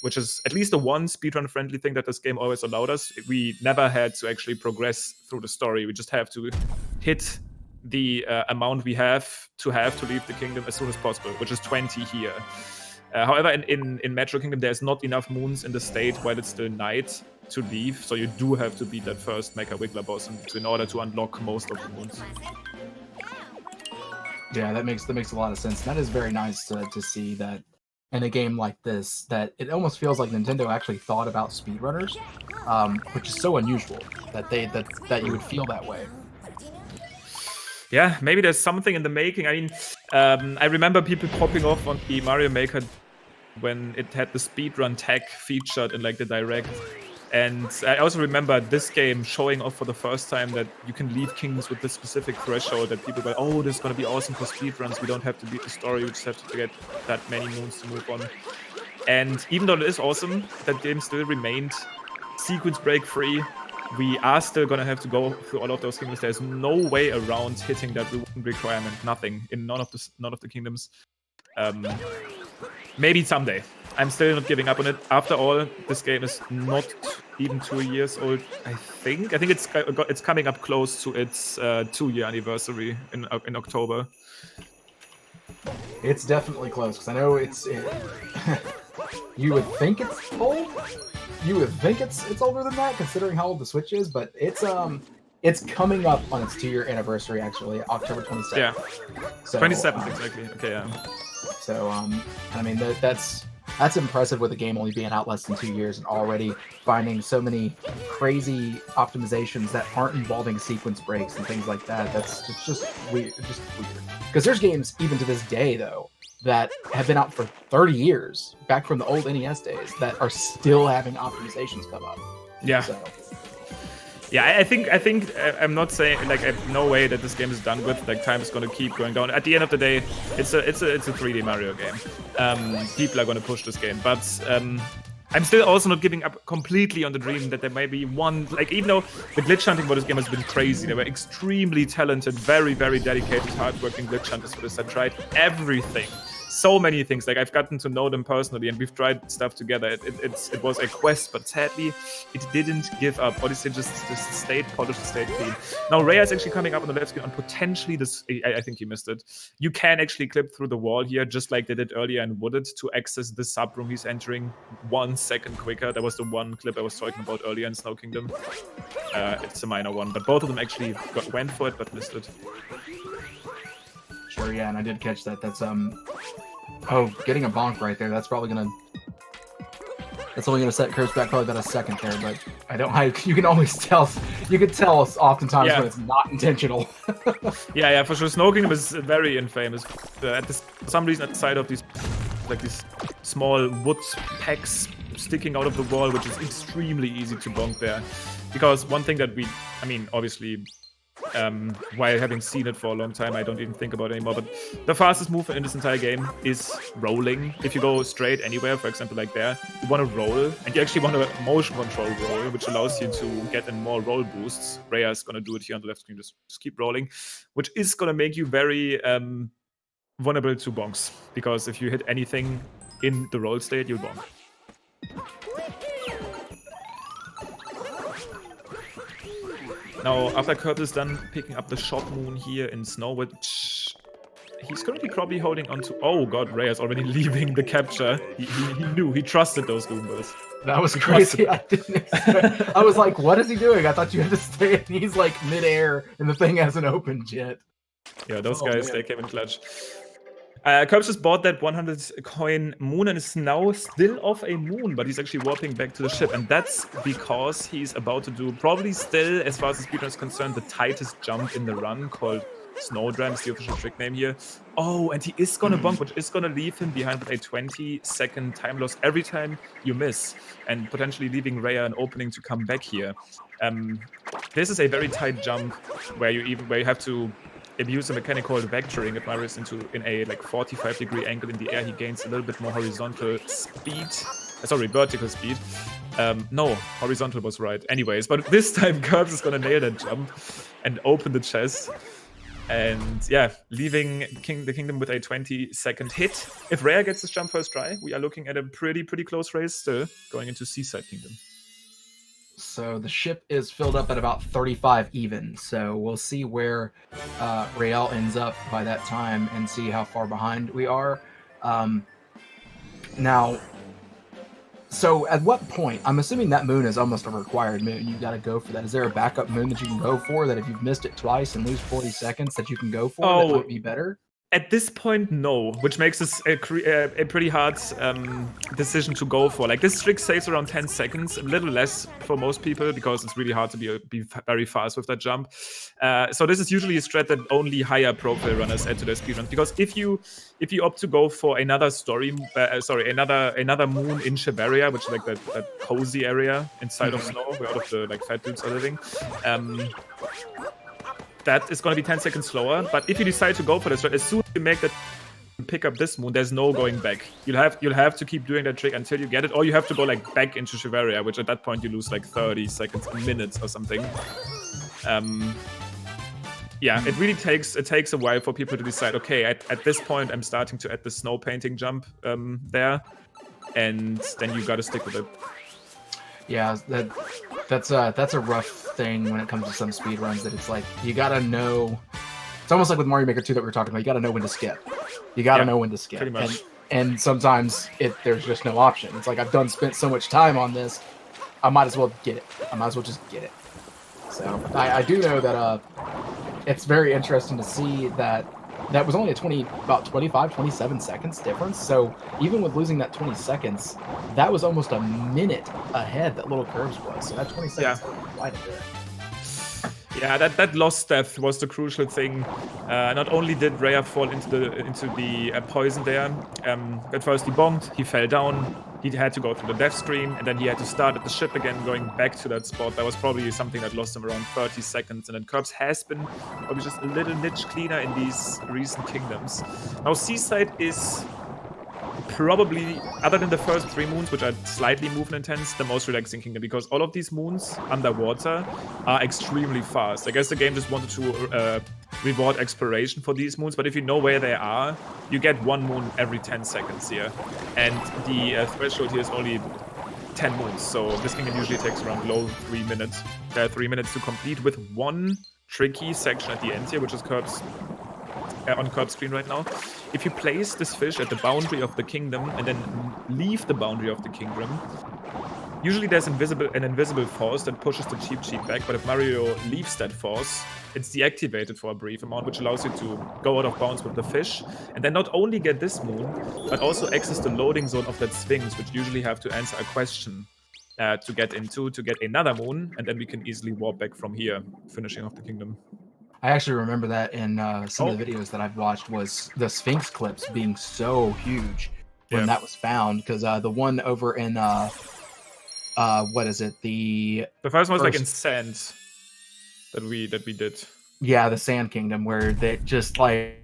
which is at least the one speedrun-friendly thing that this game always allowed us. We never had to actually progress through the story. We just have to hit the amount we have to leave the kingdom as soon as possible, which is 20 here. However, in Metro Kingdom, there's not enough moons in the state while it's still night to leave, so you do have to beat that first Mecha Wiggler boss in order to unlock most of the moons. Yeah, that makes a lot of sense. That is very nice to see that in a game like this, that it almost feels like Nintendo actually thought about speedrunners, which is so unusual that you would feel that way. Yeah, maybe there's something in the making. I mean, I remember people popping off on the Mario Maker when it had the speedrun tag featured in like the direct. And I also remember this game showing off for the first time that you can leave kingdoms with this specific threshold that people go, oh, this is going to be awesome for speedruns. We don't have to beat the story. We just have to get that many moons to move on. And even though it is awesome, that game still remained sequence break free. We are still going to have to go through all of those kingdoms. There's no way around hitting that requirement. Nothing in none of the kingdoms. Maybe someday. I'm still not giving up on it. After all, this game is not even 2 years old, I think. I think it's coming up close to its 2-year anniversary in October. It's definitely close, because I know it's... you would think it's old? You would think it's older than that, considering how old the Switch is, but it's coming up on its 2-year anniversary, actually, October 27th. Yeah, so, 27th, exactly. Okay, yeah. So, I mean, that's impressive with a game only being out less than 2 years and already finding so many crazy optimizations that aren't involving sequence breaks and things like that. That's just weird. Because there's games, even to this day, though, that have been out for 30 years, back from the old NES days, that are still having optimizations come up. Yeah. So. Yeah, I think I'm not saying, like, I have no way that this game is done with. Like, time is going to keep going down. At the end of the day, it's a 3D Mario game. People are going to push this game, but I'm still also not giving up completely on the dream that there may be one, like, even though the glitch hunting for this game has been crazy, they were extremely talented, very, very dedicated, hardworking glitch hunters for this that tried everything. So many things. Like, I've gotten to know them personally, and we've tried stuff together. It was a quest, but sadly, it didn't give up. Odyssey just stayed polished, stayed clean. Now, Rhea is actually coming up on the left screen on potentially this. I think he missed it. You can actually clip through the wall here, just like they did earlier in Wooded, to access the subroom he's entering 1 second quicker. That was the one clip I was talking about earlier in Snow Kingdom. It's a minor one, but both of them actually went for it, but missed it. Sure, yeah, and I did catch that. That's oh, getting a bonk right there. That's probably gonna. That's only gonna set Kirbs back probably about a second there, but you can always tell. You can tell oftentimes when it's not intentional. yeah, for sure. Snow Kingdom is very infamous. For some reason, at the side of these small wood packs, sticking out of the wall, which is extremely easy to bonk there. Because one thing that I mean, obviously, while having seen it for a long time, I don't even think about it anymore. But the fastest move in this entire game is rolling. If you go straight anywhere, for example, like there, you want to roll, and you actually want to motion control roll, which allows you to get in more roll boosts. Rhea is going to do it here on the left screen, just keep rolling, which is going to make you very vulnerable to bonks. Because if you hit anything in the roll state, you'll bonk. Now, after Kurt is done picking up the shot moon here in snow, which he's currently probably holding on to. Oh god, Rhea's already leaving the capture. He knew, he trusted those Goombas. That was crazy. I didn't expect. I was like, what is he doing? I thought you had to stay, and he's like midair, and the thing hasn't opened yet. Yeah, those guys, they came in clutch. Curbs just bought that 100 coin moon and is now still off a moon, but he's actually warping back to the ship. And that's because he's about to do, probably still, as far as the speedrun is concerned, the tightest jump in the run, called Snowdram, is the official trick name here. Oh, and he is gonna bonk, which is gonna leave him behind with a 20-second time loss every time you miss, and potentially leaving Rhea an opening to come back here. This is a very tight jump where you have to abuse a mechanic called vectoring. If Mario is in a like 45-degree angle in the air, he gains a little bit more horizontal speed. Sorry, vertical speed. No, horizontal was right. Anyways, but this time Curbs is gonna nail that jump and open the chest. And yeah, leaving the kingdom with a 20-second hit. If Rhea gets this jump first try, we are looking at a pretty close race still, going into Seaside Kingdom. So the ship is filled up at about 35 even. So we'll see where Reyal ends up by that time and see how far behind we are. Now, so at what point, I'm assuming that moon is almost a required moon. You got to go for that. Is there a backup moon that you can go for that if you've missed it twice and lose 40 seconds that you can go for that might be better? At this point, no, which makes this a pretty hard decision to go for. Like, this trick saves around 10 seconds, a little less for most people because it's really hard to be very fast with that jump. So this is usually a strat that only higher profile runners add to their speedruns, because if you opt to go for another another moon in Shiveria, which is like that cozy area inside of snow where all of the like fat dudes are living, that is going to be 10 seconds slower. But if you decide to go for this, as soon as you make that pick up this moon, there's no going back. You'll have to keep doing that trick until you get it, or you have to go like back into Shiveria, which at that point you lose like 30 seconds, minutes or something. Yeah, it really takes a while for people to decide, okay, at this point I'm starting to add the snow painting jump there, and then you gotta stick with it. Yeah, that's a rough thing when it comes to some speedruns, that it's like you gotta know. It's almost like with Mario Maker 2 that we were talking about. You gotta know when to skip. You gotta know when to skip. Pretty much. And sometimes there's just no option. It's like, I've spent so much time on this, I might as well get it. I might as well just get it. So I do know that it's very interesting to see that was only about 25, 27 seconds difference. So even with losing that 20 seconds, that was almost a minute ahead that LilKirbs was. So that 20 seconds quite a bit. Yeah, that lost death was the crucial thing. Not only did Rhea fall into the poison there, at first he bonked, he fell down, he had to go through the death screen, and then he had to start at the ship again, going back to that spot. That was probably something that lost him around 30 seconds, and then Curbs has been probably just a little niche cleaner in these recent kingdoms. Now, Seaside is probably, other than the first 3 moons, which are slightly movement intense, the most relaxing kingdom, because all of these moons underwater are extremely fast. I guess the game just wanted to reward exploration for these moons, but if you know where they are, you get 1 moon every 10 seconds here. And the threshold here is only 10 moons, so this kingdom usually takes around low 3 minutes. 3 minutes to complete, with 1 tricky section at the end here, which is Curbs on Curbs screen right now. If you place this fish at the boundary of the kingdom and then leave the boundary of the kingdom, usually there's an invisible force that pushes the cheap back, but if Mario leaves that force, it's deactivated for a brief amount, which allows you to go out of bounds with the fish, and then not only get this moon, but also access the loading zone of that Sphinx, which usually have to answer a question to get into, to get another moon, and then we can easily warp back from here, finishing off the kingdom. I actually remember that in some of the videos that I've watched, was the Sphinx clips being so huge. when that was found, because the one over in what is it? The first one was like in sand that we did. Yeah, the Sand Kingdom, where they just like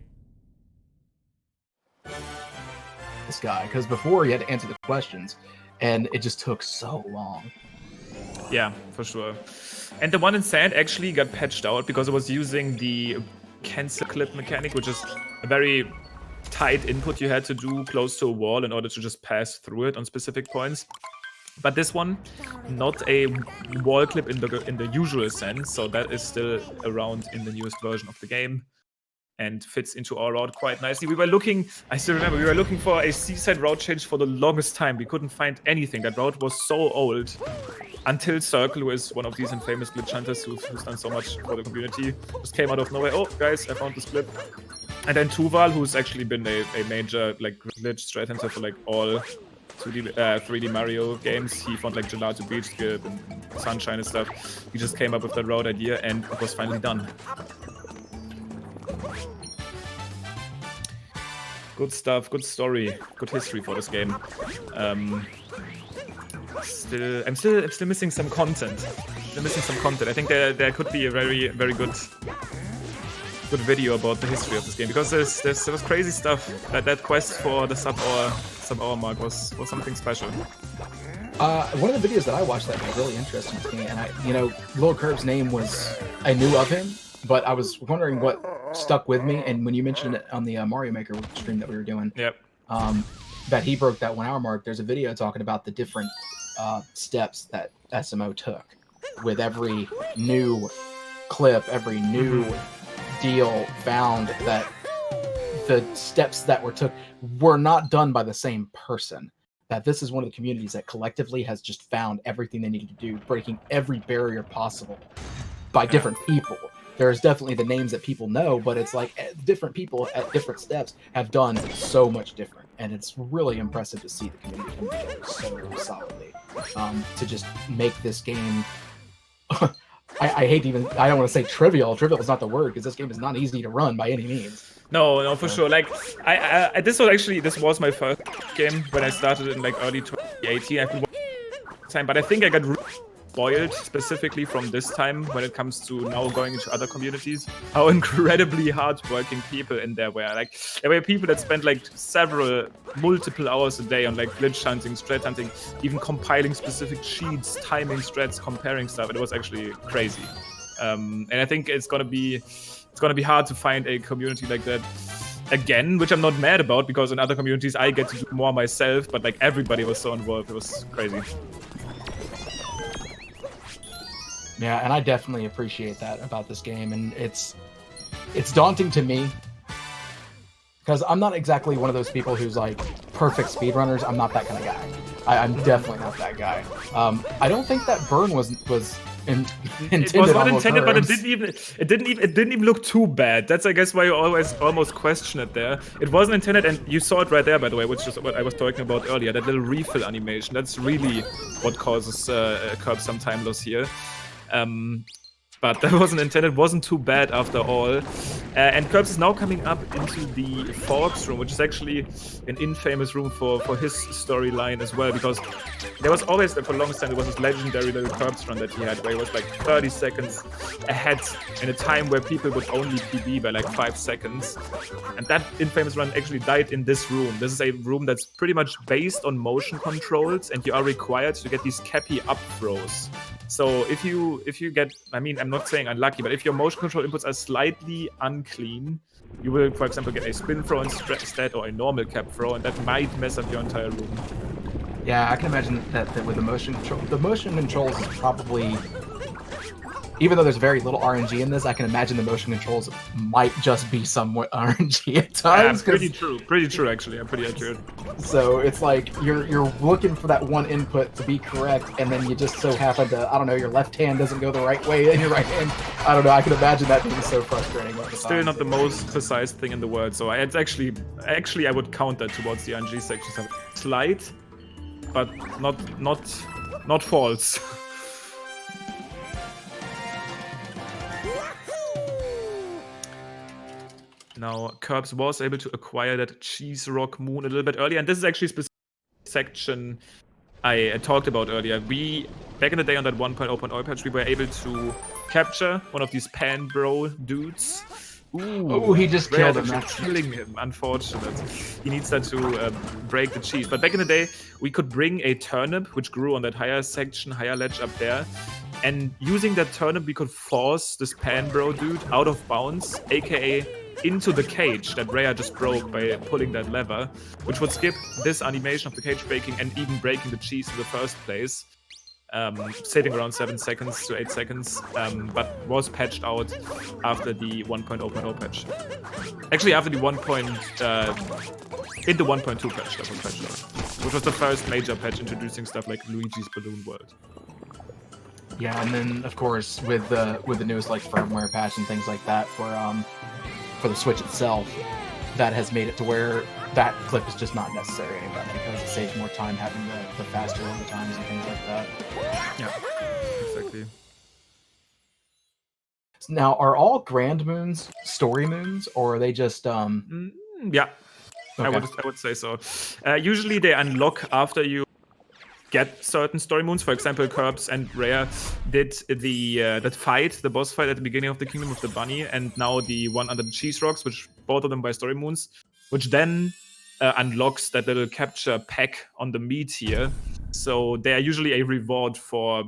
this guy, because before he had to answer the questions, and it just took so long. Yeah, for sure. And the one in sand actually got patched out because it was using the cancel clip mechanic, which is a very tight input you had to do close to a wall in order to just pass through it on specific points. But this one, not a wall clip in the usual sense, so that is still around in the newest version of the game and fits into our route quite nicely. We were looking, I still remember, we were looking for a Seaside route change for the longest time. We couldn't find anything. That route was so old. Until Circle, who is one of these infamous glitch hunters who's done so much for the community, just came out of nowhere. Oh, guys, I found this clip. And then Tuval, who's actually been a major like glitch strat hunter for like all 3D Mario games. He found like Gelato Beach Skip and Sunshine and stuff. He just came up with that route idea and it was finally done. Good stuff, good story, good history for this game. I'm still missing some content. I think there could be a very good video about the history of this game, because there was crazy stuff. That quest for the sub-hour mark was something special. One of the videos that I watched that was really interesting to me, and LilKirbs' name I knew of him, but I was wondering what stuck with me, and when you mentioned it on the Mario Maker stream that we were doing, that he broke that 1 hour mark, there's a video talking about the different steps that SMO took with every new clip, every new deal found, that the steps that were not done by the same person. That this is one of the communities that collectively has just found everything they needed to do, breaking every barrier possible by different people. There's definitely the names that people know, but it's like different people at different steps have done so much different. And it's really impressive to see the community come together so solidly to just make this game. I don't want to say trivial. Trivial is not the word, because this game is not easy to run by any means. No, for sure. Like, this was my first game when I started in like early 2018. I've been watching time, but I think I got spoiled specifically from this time when it comes to now going into other communities. How incredibly hardworking people in there were. Like, there were people that spent like multiple hours a day on like glitch hunting, strat hunting, even compiling specific sheets, timing strats, comparing stuff. It was actually crazy. And I think it's gonna be hard to find a community like that again, which I'm not mad about, because in other communities I get to do more myself, but like everybody was so involved. It was crazy. Yeah, and I definitely appreciate that about this game, and it's daunting to me, because I'm not exactly one of those people who's like perfect speedrunners. I'm not that kind of guy. I'm definitely not that guy. I don't think that burn was intended. It was not intended, but it didn't even look too bad. That's, I guess, why you always almost question it there. It wasn't intended, and you saw it right there, by the way, which is what I was talking about earlier. That little refill animation. That's really what causes Curb some time loss here. But that wasn't intended, wasn't too bad after all. And Curbs is now coming up into the Forks room, which is actually an infamous room for his storyline as well, because there was always, for the longest time, there was this legendary little Curbs run that he had, where he was like 30 seconds ahead in a time where people would only PB by like 5 seconds. And that infamous run actually died in this room. This is a room that's pretty much based on motion controls, and you are required to get these cappy up throws. So if you get, I mean, I'm not saying unlucky, but if your motion control inputs are slightly unclean, you will, for example, get a spin throw instead, or a normal cap throw, and that might mess up your entire room. Yeah, I can imagine that with the motion controls is probably, even though there's very little RNG in this, I can imagine the motion controls might just be somewhat RNG at times. Yeah, pretty true actually. I'm pretty accurate. So it's like you're looking for that one input to be correct, and then you just so happen to, I don't know, your left hand doesn't go the right way, and your right hand, I don't know. I can imagine that being so frustrating. Still not the most precise thing in the world. So it's actually I would count that towards the RNG section. So slight, but not false. Now, Curbs was able to acquire that Cheese Rock Moon a little bit earlier, and this is actually a specific section I talked about earlier. Back in the day on that 1.0.0 patch, we were able to capture one of these pan bro dudes. Ooh, he just killed him. That's killing him, unfortunate. He needs that to break the cheese. But back in the day, we could bring a turnip, which grew on that higher section, higher ledge up there. And using that turnip, we could force this pan bro dude out of bounds, aka into the cage that Rhea just broke by pulling that lever, which would skip this animation of the cage breaking and even breaking the cheese in the first place. Sitting around 7 seconds to 8 seconds, but was patched out after the 1.0.0 patch. Actually, after the in the 1.2 patch that was patched out, which was the first major patch introducing stuff like Luigi's Balloon World. Yeah, and then of course with the newest like firmware patch and things like that for the Switch itself, that has made it to where that clip is just not necessary anymore because it saves more time having the faster load times and things like that. Yeah, exactly. Now, are all Grand Moons story moons, or are they just Yeah, okay. I would say so. Usually they unlock after you get certain story moons. For example, Curbs and Rhea did the boss fight at the beginning of the Kingdom of the Bunny, and now the one under the Cheese Rocks, which both of them by story moons, which then unlocks that little capture pack on the meat here. So they are usually a reward for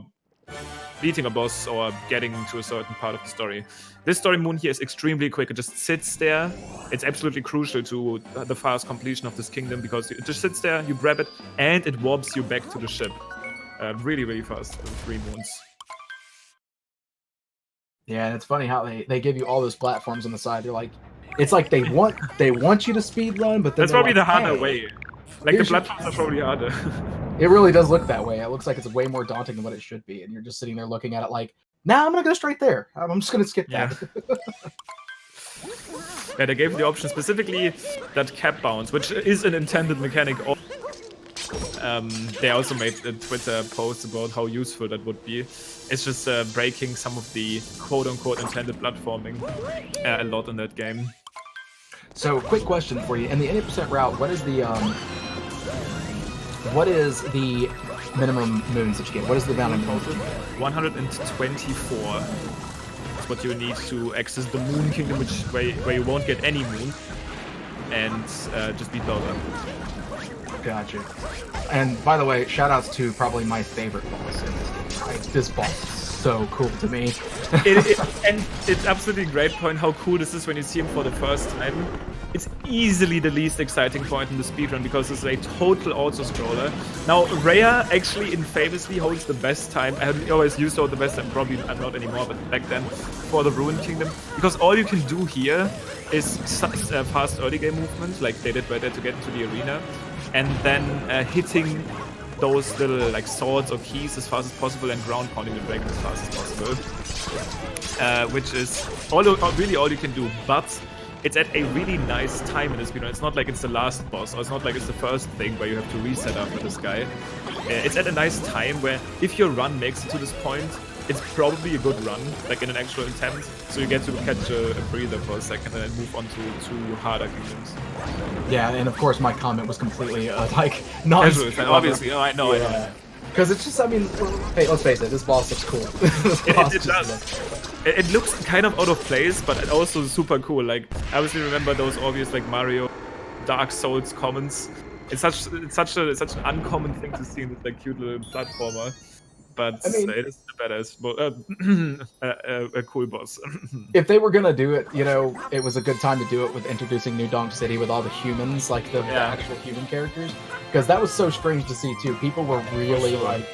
beating a boss or getting to a certain part of the story. This story moon here is extremely quick. It just sits there. It's absolutely crucial to the fast completion of this kingdom because it just sits there, you grab it, and it warps you back to the ship. Really, really fast, 3 moons. Yeah, and it's funny how they give you all those platforms on the side. They're like, it's like they want you to speedrun, but then that's probably like, the harder hey, way. Like the platforms are probably harder. It really does look that way. It looks like it's way more daunting than what it should be, and you're just sitting there looking at it like, nah, I'm gonna go straight there. I'm just gonna skip that. Yeah, they gave the option specifically that cap bounce, which is an intended mechanic. They also made a Twitter post about how useful that would be. It's just breaking some of the quote-unquote intended platforming a lot in that game. So, quick question for you: in the 80% route, what is the minimum moons that you get? What is the amount of moons? 124. That's what you need to access the Moon Kingdom, where you won't get any moon, and just beat Bowser. Gotcha. And by the way, shoutouts to probably my favorite boss in this game. This boss is so cool to me. And it's absolutely a great point how cool this is when you see him for the first time. It's easily the least exciting point in the speedrun because it's a total auto-scroller. Now, Rhea actually infamously holds the best time. I always used to hold the best time, probably I'm not anymore, but back then, for the Ruined Kingdom. Because all you can do here is fast early game movement, like they did right there to get into the arena, and then hitting those little like swords or keys as fast as possible and ground pounding the dragon as fast as possible. Which is really all you can do, but it's at a really nice time in this speedrun. It's not like it's the last boss, or it's not like it's the first thing where you have to reset after this guy. It's at a nice time where if your run makes it to this point, it's probably a good run, like in an actual attempt. So you get to catch a breather for a second and then move on to harder kingdoms. Yeah, and of course my comment was completely like not obviously. I know. Because it's just, I mean, hey, let's face it, this boss looks cool. It does. It looks kind of out of place, but it also super cool. Like, I obviously remember those obvious like Mario, Dark Souls comments. It's such an uncommon thing to see in this like cute little platformer. But I mean, it is the badass, a cool boss. If they were gonna do it, you know, it was a good time to do it with introducing New Donk City with all the humans, like the actual human characters, because that was so strange to see too. People were really like,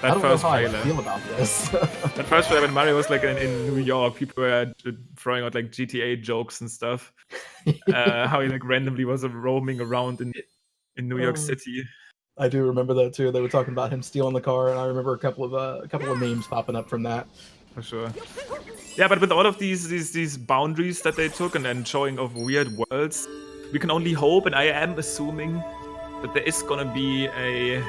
I don't know how I feel about this. That first trailer when Mario was like in New York, people were throwing out like GTA jokes and stuff. How he like randomly was roaming around in New York City. I do remember that too. They were talking about him stealing the car, and I remember a couple of memes popping up from that. For sure. Yeah, but with all of these boundaries that they took and showing of weird worlds, we can only hope, and I am assuming that there is gonna be a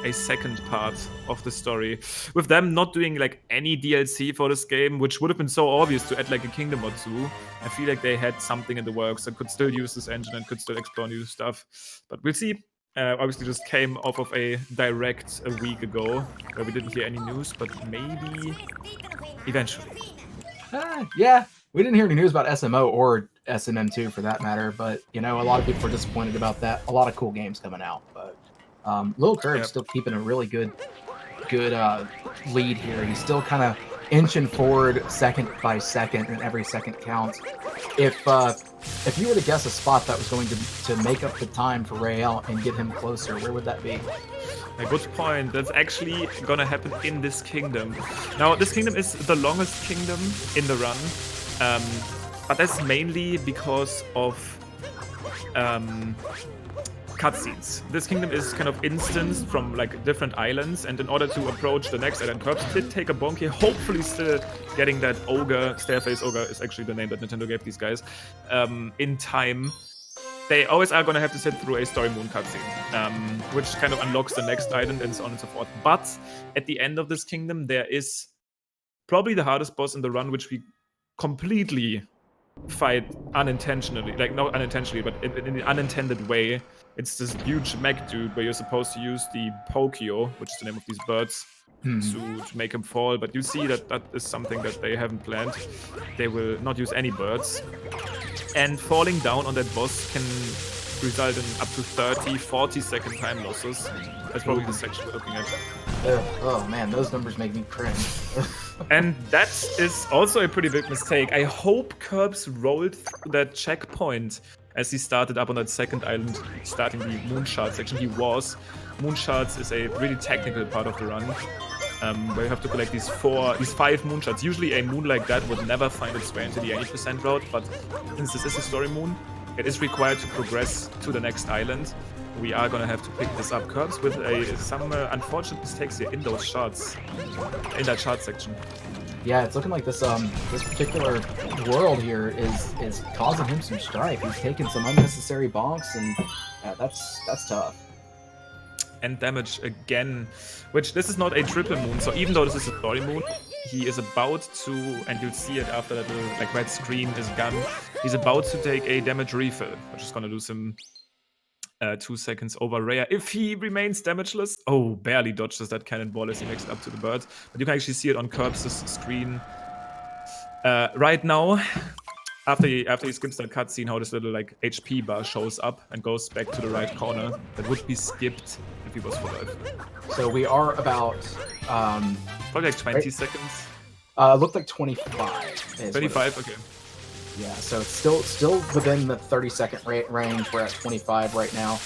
a second part of the story. With them not doing like any DLC for this game, which would have been so obvious to add like a kingdom or two, I feel like they had something in the works that could still use this engine and could still explore new stuff. But we'll see. Obviously just came off of a direct a week ago where we didn't hear any news, but maybe eventually. Yeah, we didn't hear any news about SMO or SMM2 for that matter, but you know, a lot of people were disappointed about that. A lot of cool games coming out, but LilKirbs still keeping a really good lead here. He's still kind of inching forward second by second, and every second counts. If you were to guess a spot that was going to make up the time for Reyal and get him closer, where would that be? A good point. That's actually gonna happen in this kingdom. Now, this kingdom is the longest kingdom in the run, but that's mainly because of cutscenes. This kingdom is kind of instanced from like different islands, and in order to approach the next island, Curbs did take a bonk here, hopefully still getting that ogre, Stairface Ogre is actually the name that Nintendo gave these guys, in time. They always are going to have to sit through a story moon cutscene, which kind of unlocks the next island and so on and so forth. But at the end of this kingdom, there is probably the hardest boss in the run, which we completely fight unintentionally. Like, not unintentionally, but in the unintended way. It's this huge mech dude where you're supposed to use the Pokio, which is the name of these birds, to make him fall. But you see that that is something that they haven't planned. They will not use any birds. And falling down on that boss can result in up to 30-40 second time losses. That's probably the section we're looking at. Oh man, those numbers make me cringe. And that is also a pretty big mistake. I hope Curbs rolled through that checkpoint as he started up on that second island, starting the Moonshard section. He was. Moonshards is a really technical part of the run, where you have to collect these 5 moonshards. Usually a moon like that would never find its way into the 80% route, but since this is a story moon, it is required to progress to the next island. We are gonna have to pick this up. Curbs with some unfortunate mistakes here in those shards, in that shard section. Yeah, it's looking like this this particular world here is causing him some strife. He's taking some unnecessary bonks, and that's tough. And damage again, which this is not a triple moon, so even though this is a story moon, he is about to, and you'll see it after that little like red screen is gone, he's about to take a damage refill, which is gonna lose him 2 seconds over Rhea if he remains damageless. Oh, barely dodges that cannonball as he makes it up to the bird, but you can actually see it on Curbs' screen right now. After he skips that cutscene, how this little like HP bar shows up and goes back to the right corner. That would be skipped if he was full life. So we are about probably like 20 seconds. Looked like 25. 25, okay. Yeah, so it's still within the 30-second range. We're at 25 right now,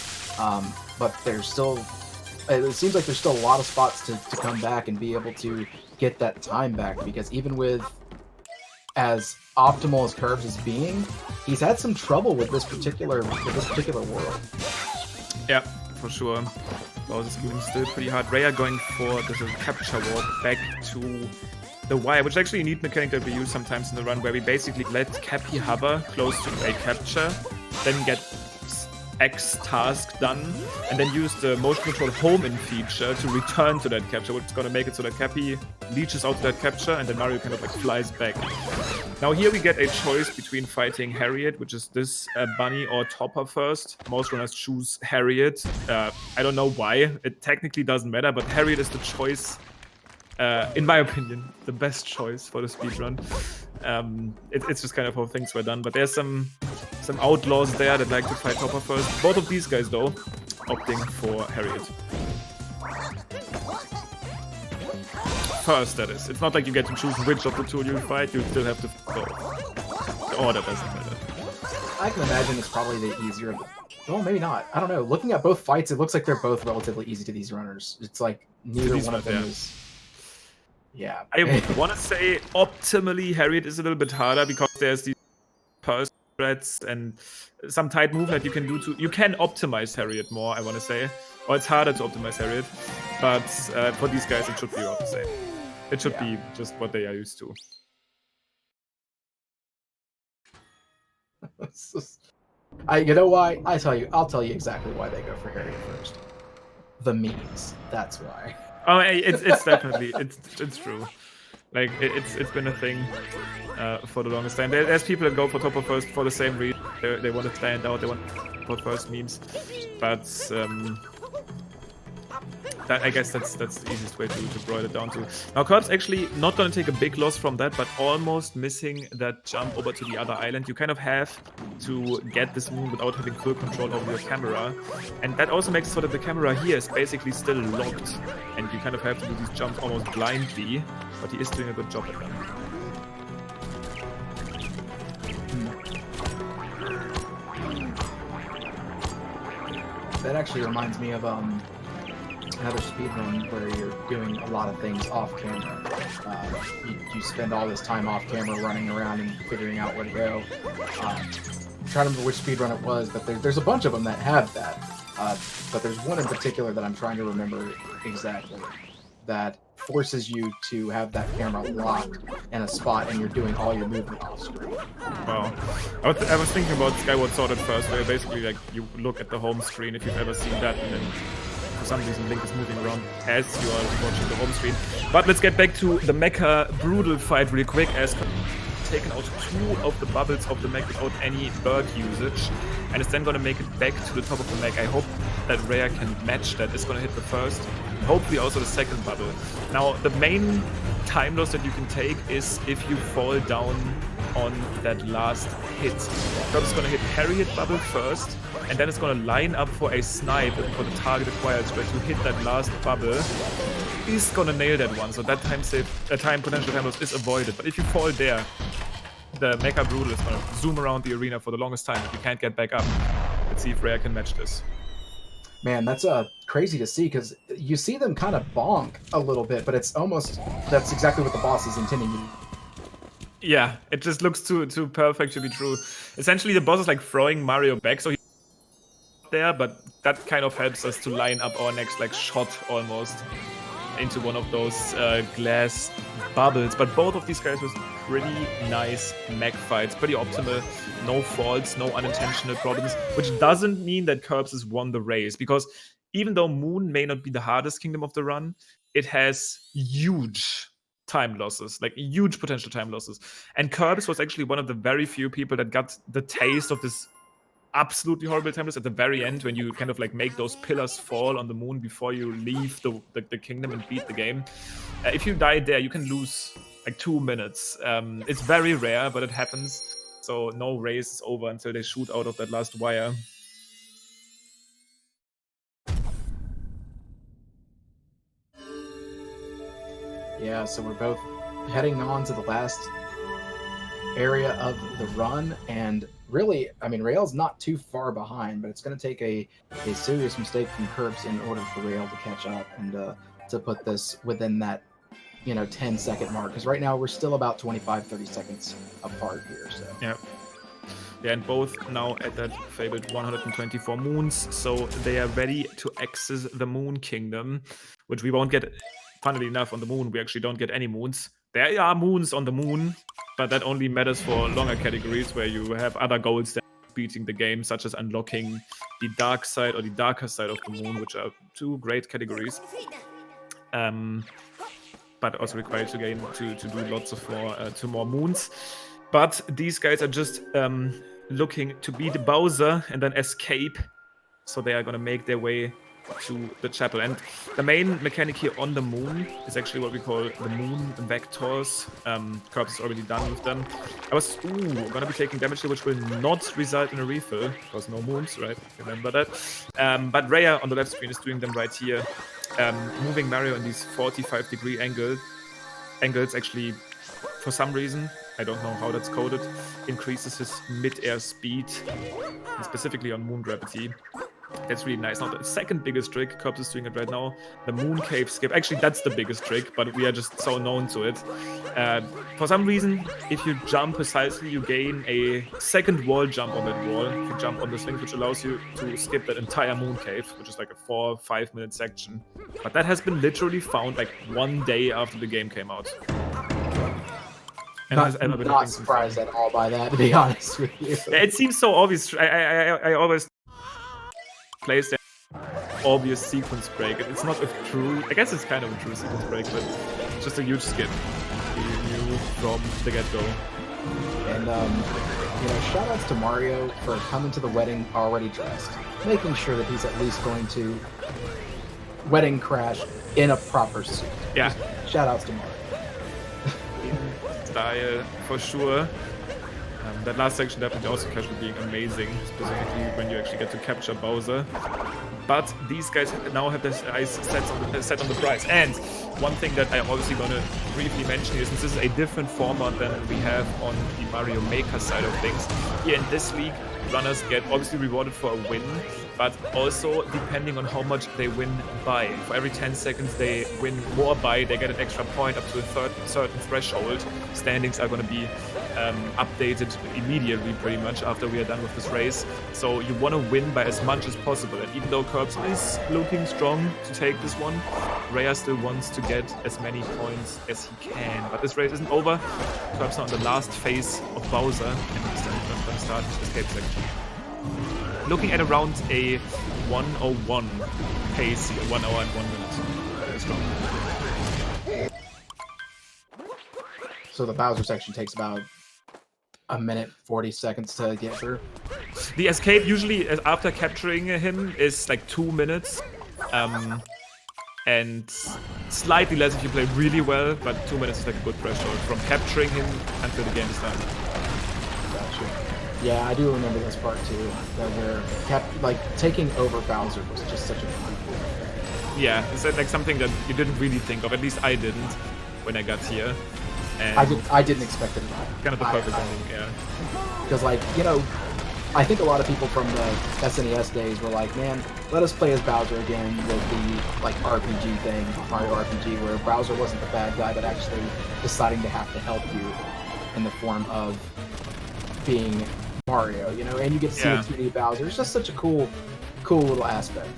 but there's still. It seems like there's still a lot of spots to come back and be able to get that time back, because even with as optimal as Curbs is being, he's had some trouble with this particular world. Yeah, for sure. Bowser is moving still pretty hard. Rhea going for this capture walk back to the wire, which is actually a neat mechanic that we use sometimes in the run, where we basically let Cappy hover close to a capture, then get X task done, and then use the motion control home in feature to return to that capture, which is going to make it so that Cappy leeches out to that capture, and then Mario kind of like flies back. Now here we get a choice between fighting Harriet, which is this bunny, or Topper first. Most runners choose Harriet. I don't know why. It technically doesn't matter, but Harriet is the choice, in my opinion, the best choice for the speedrun. It's just kind of how things were done, but there's some outlaws there that like to fight Topper first. Both of these guys, though, opting for Harriet. First, that is. It's not like you get to choose which of the two you fight, you still have to go. The order doesn't matter. I can imagine it's probably the easier. Well, maybe not. I don't know. Looking at both fights, it looks like they're both relatively easy to these runners. It's like neither one of them is. Yeah. I want to say optimally Harriet is a little bit harder, because there's these purse threats and some tight move that you can do to. You can optimize Harriet more, I want to say. Or it's harder to optimize Harriet. But for these guys, it should be about the same. It should be just what they are used to. You know why? I'll tell you exactly why they go for Harriet first. the memes. That's why. Oh, it's definitely it's true. Like it's been a thing for the longest time. There's people that go for top of first for the same reason. They want to stand out. They want for first memes, but I guess that's the easiest way to boil it down to. Now, Curbs actually not going to take a big loss from that, but almost missing that jump over to the other island. You kind of have to get this moon without having full control over your camera. And that also makes it so that the camera here is basically still locked. And you kind of have to do these jumps almost blindly, but he is doing a good job at them. That actually reminds me of another speedrun where you're doing a lot of things off camera. You spend all this time off camera running around and figuring out where to go. I'm trying to remember which speedrun it was, but there's a bunch of them that have that. But there's one in particular that I'm trying to remember exactly that forces you to have that camera locked in a spot and you're doing all your movement off screen. Wow. I was thinking about Skyward Sword at first, where basically like you look at the home screen if you've ever seen that, and then for some reason Link is moving around as you are watching the home screen. But let's get back to the Mecha Brutal fight real quick, as taken out 2 of the bubbles of the mech without any bird usage, and it's then going to make it back to the top of the mech. I hope that Rhea can match that. It's going to hit the first, and hopefully also the second bubble. Now, the main time loss that you can take is if you fall down on that last hit. Curbs is going to hit Harriet bubble first, and then it's going to line up for a snipe for the target acquired spread to hit that last bubble. He's going to nail that one, so that potential time loss is avoided. But if you fall there, the Mecha Brutal is going to zoom around the arena for the longest time if you can't get back up. Let's see if Rhea can match this. Man, that's crazy to see, because you see them kind of bonk a little bit, but it's almost, that's exactly what the boss is intending to do. Yeah, it just looks too perfect to be true. Essentially, the boss is like throwing Mario back, so he's there, but that kind of helps us to line up our next like shot almost into one of those glass bubbles. But both of these guys was pretty nice mech fights, pretty optimal, no faults, no unintentional problems, which doesn't mean that Curbs has won the race, because even though Moon may not be the hardest kingdom of the run, it has huge time losses, like huge potential time losses. And Curbs was actually one of the very few people that got the taste of this absolutely horrible time loss at the very end, when you kind of like make those pillars fall on the moon before you leave the kingdom and beat the game. If you die there, you can lose like 2 minutes. It's very rare, but it happens. So no race is over until they shoot out of that last wire. Yeah, so we're both heading on to the last area of the run, and really, I mean, Rael's not too far behind, but it's going to take a serious mistake from Curbs in order for Rael to catch up and to put this within that, 10-second mark, because right now we're still about 25-30 seconds apart here. So yeah, and both now at that fabled 124 moons, so they are ready to access the Moon Kingdom, which we won't get. Funnily enough, on the moon we actually don't get any moons. There are moons on the moon, but that only matters for longer categories where you have other goals than beating the game, such as unlocking the dark side or the darker side of the moon, which are 2 great categories. But also required to do lots of more 2 more moons. But these guys are just looking to beat Bowser and then escape, so they are going to make their way to the chapel. And the main mechanic here on the moon is actually what we call the moon vectors. Curbs is already done with them. I was gonna be taking damage here, which will not result in a refill, because no moons, right? Remember that. But Rhea on the left screen is doing them right here. Moving Mario in these 45-degree angles actually, for some reason, I don't know how that's coded, increases his mid-air speed, and specifically on moon gravity. That's really nice. Now, the second biggest trick, Curbs is doing it right now, the moon cave skip. Actually, that's the biggest trick, but we are just so known to it. For some reason, if you jump precisely, you gain a second wall jump on that wall. If you jump on this link, which allows you to skip that entire moon cave, which is like a 4- or 5-minute section. But that has been literally found like 1 day after the game came out. And not surprised at all by that, to be honest with you. Yeah, it seems so obvious. I always place there. obvious sequence break. It's not a true, I guess it's kind of a true sequence break, but it's just a huge skip. You knew from the get-go. And, shout outs to Mario for coming to the wedding already dressed, making sure that he's at least going to wedding crash in a proper suit. Yeah. Shout outs to Mario. In style, for sure. That last section definitely also casual being amazing, specifically when you actually get to capture Bowser. But these guys now have their eyes set on the prize. And one thing that I'm obviously going to briefly mention here, since this is a different format than we have on the Mario Maker side of things, here in this league, runners get obviously rewarded for a win, but also depending on how much they win by. For every 10 seconds they win more by, they get an extra point up to a certain threshold. Standings are going to be updated immediately pretty much after we are done with this race. So you want to win by as much as possible. And even though Curbs is looking strong to take this one, Rhea still wants to get as many points as he can. But this race isn't over. Curbs are on the last phase of Bowser, and he's then going to start his escape section. Looking at around a 1:01 pace here, 1 hour and 1 minute. Very strong. So the Bowser section takes about a minute 40 seconds to get through. The escape usually after capturing him is like 2 minutes, and slightly less if you play really well, but 2 minutes is like a good threshold from capturing him until the game is done. Gotcha. Yeah, I do remember this part too, that where taking over Bowser was just such a fun thing. Yeah, it's like something that you didn't really think of, at least I didn't when I got here. And I didn't expect it at all. Kind of the perfect ending, yeah. Because, I think a lot of people from the SNES days were like, man, let us play as Bowser again with the, RPG thing, Mario RPG, where Bowser wasn't the bad guy, but actually deciding to have to help you in the form of being Mario, and you get to see the 2D Bowser. It's just such a cool little aspect.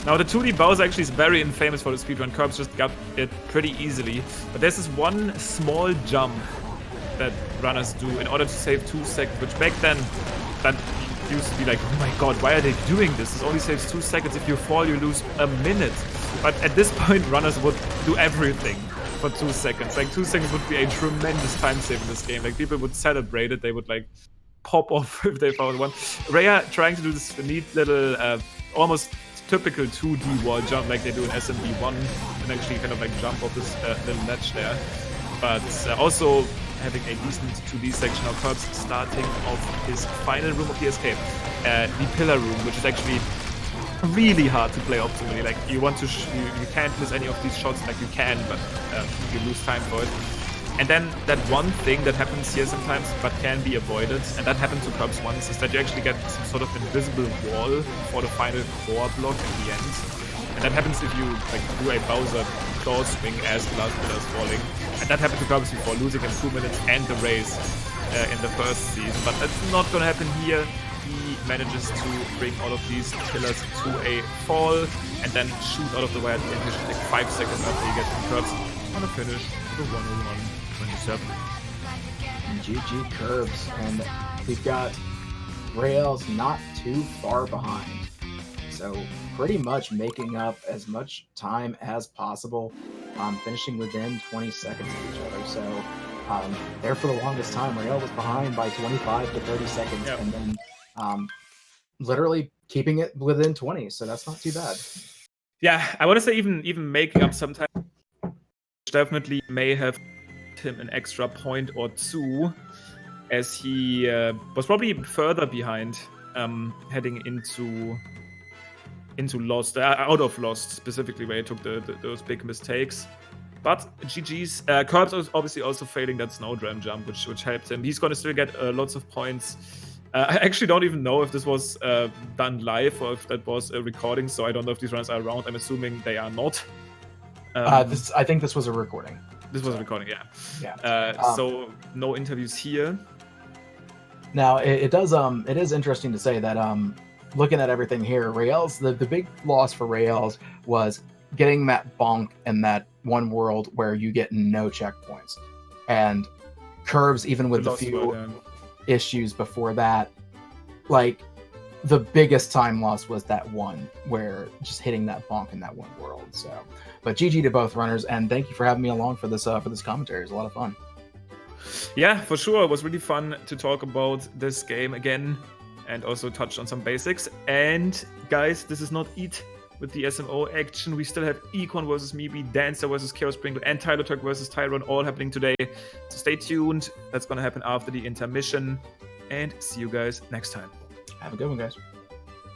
Now the 2D Bowser actually is very infamous for the speedrun. Curbs just got it pretty easily. But there's this one small jump that runners do in order to save 2 seconds, which back then, that used to be like, oh my god, why are they doing this? This only saves 2 seconds. If you fall, you lose a minute. But at this point, runners would do everything for 2 seconds. 2 seconds would be a tremendous time save in this game. People would celebrate it. They would pop off if they found one. Rhea trying to do this neat little, almost typical 2D wall jump like they do in SMB1, and actually kind of jump off this little ledge there. But also having a decent 2D section. Now Curbs starting off his final room of the escape, the pillar room, which is actually really hard to play optimally. You want to, you can't miss any of these shots. You can, but you lose time for it. And then that one thing that happens here sometimes, but can be avoided, and that happened to Curbs once, is that you actually get some sort of invisible wall for the final core block at the end. And that happens if you do a Bowser claw swing as the last pillar is falling. And that happened to Curbs before, losing in 2 minutes and the race in the first season. But that's not going to happen here. He manages to bring all of these pillars to a fall and then shoot out of the way at the end. It should take 5 seconds after he gets to Curbs on a finish with a 1:01.27. GG Curbs, and we've got Rails not too far behind. So pretty much making up as much time as possible, finishing within 20 seconds of each other. So there for the longest time, Rail was behind by 25 to 30 seconds, and then literally keeping it within 20. So that's not too bad. Yeah, I want to say even making up some time, which definitely may have him an extra point or two, as he was probably further behind heading into Lost, out of Lost specifically, where he took those big mistakes. But GG's. Curbs was obviously also failing that Snowdram jump, which helped him. He's going to still get lots of points. I actually don't even know if this was done live or if that was a recording, so I don't know if these runners are around. I'm assuming they are not. I think this was a recording. This was a recording, yeah. Yeah. So no interviews here. Now it is interesting to say that looking at everything here, Rails, the big loss for Rails was getting that bonk in that one world where you get no checkpoints. And Curbs, even with the few issues before that, the biggest time loss was that one where just hitting that bonk in that one world. So, but GG to both runners, and thank you for having me along for this commentary. It was a lot of fun. Yeah, for sure. It was really fun to talk about this game again and also touch on some basics. And guys, this is not it with the SMO action. We still have Econ versus Meebe, Dancer versus Chaos Sprinkle, and Tyler Turk versus Tyron all happening today. So stay tuned. That's going to happen after the intermission. And see you guys next time. Have a good one, guys.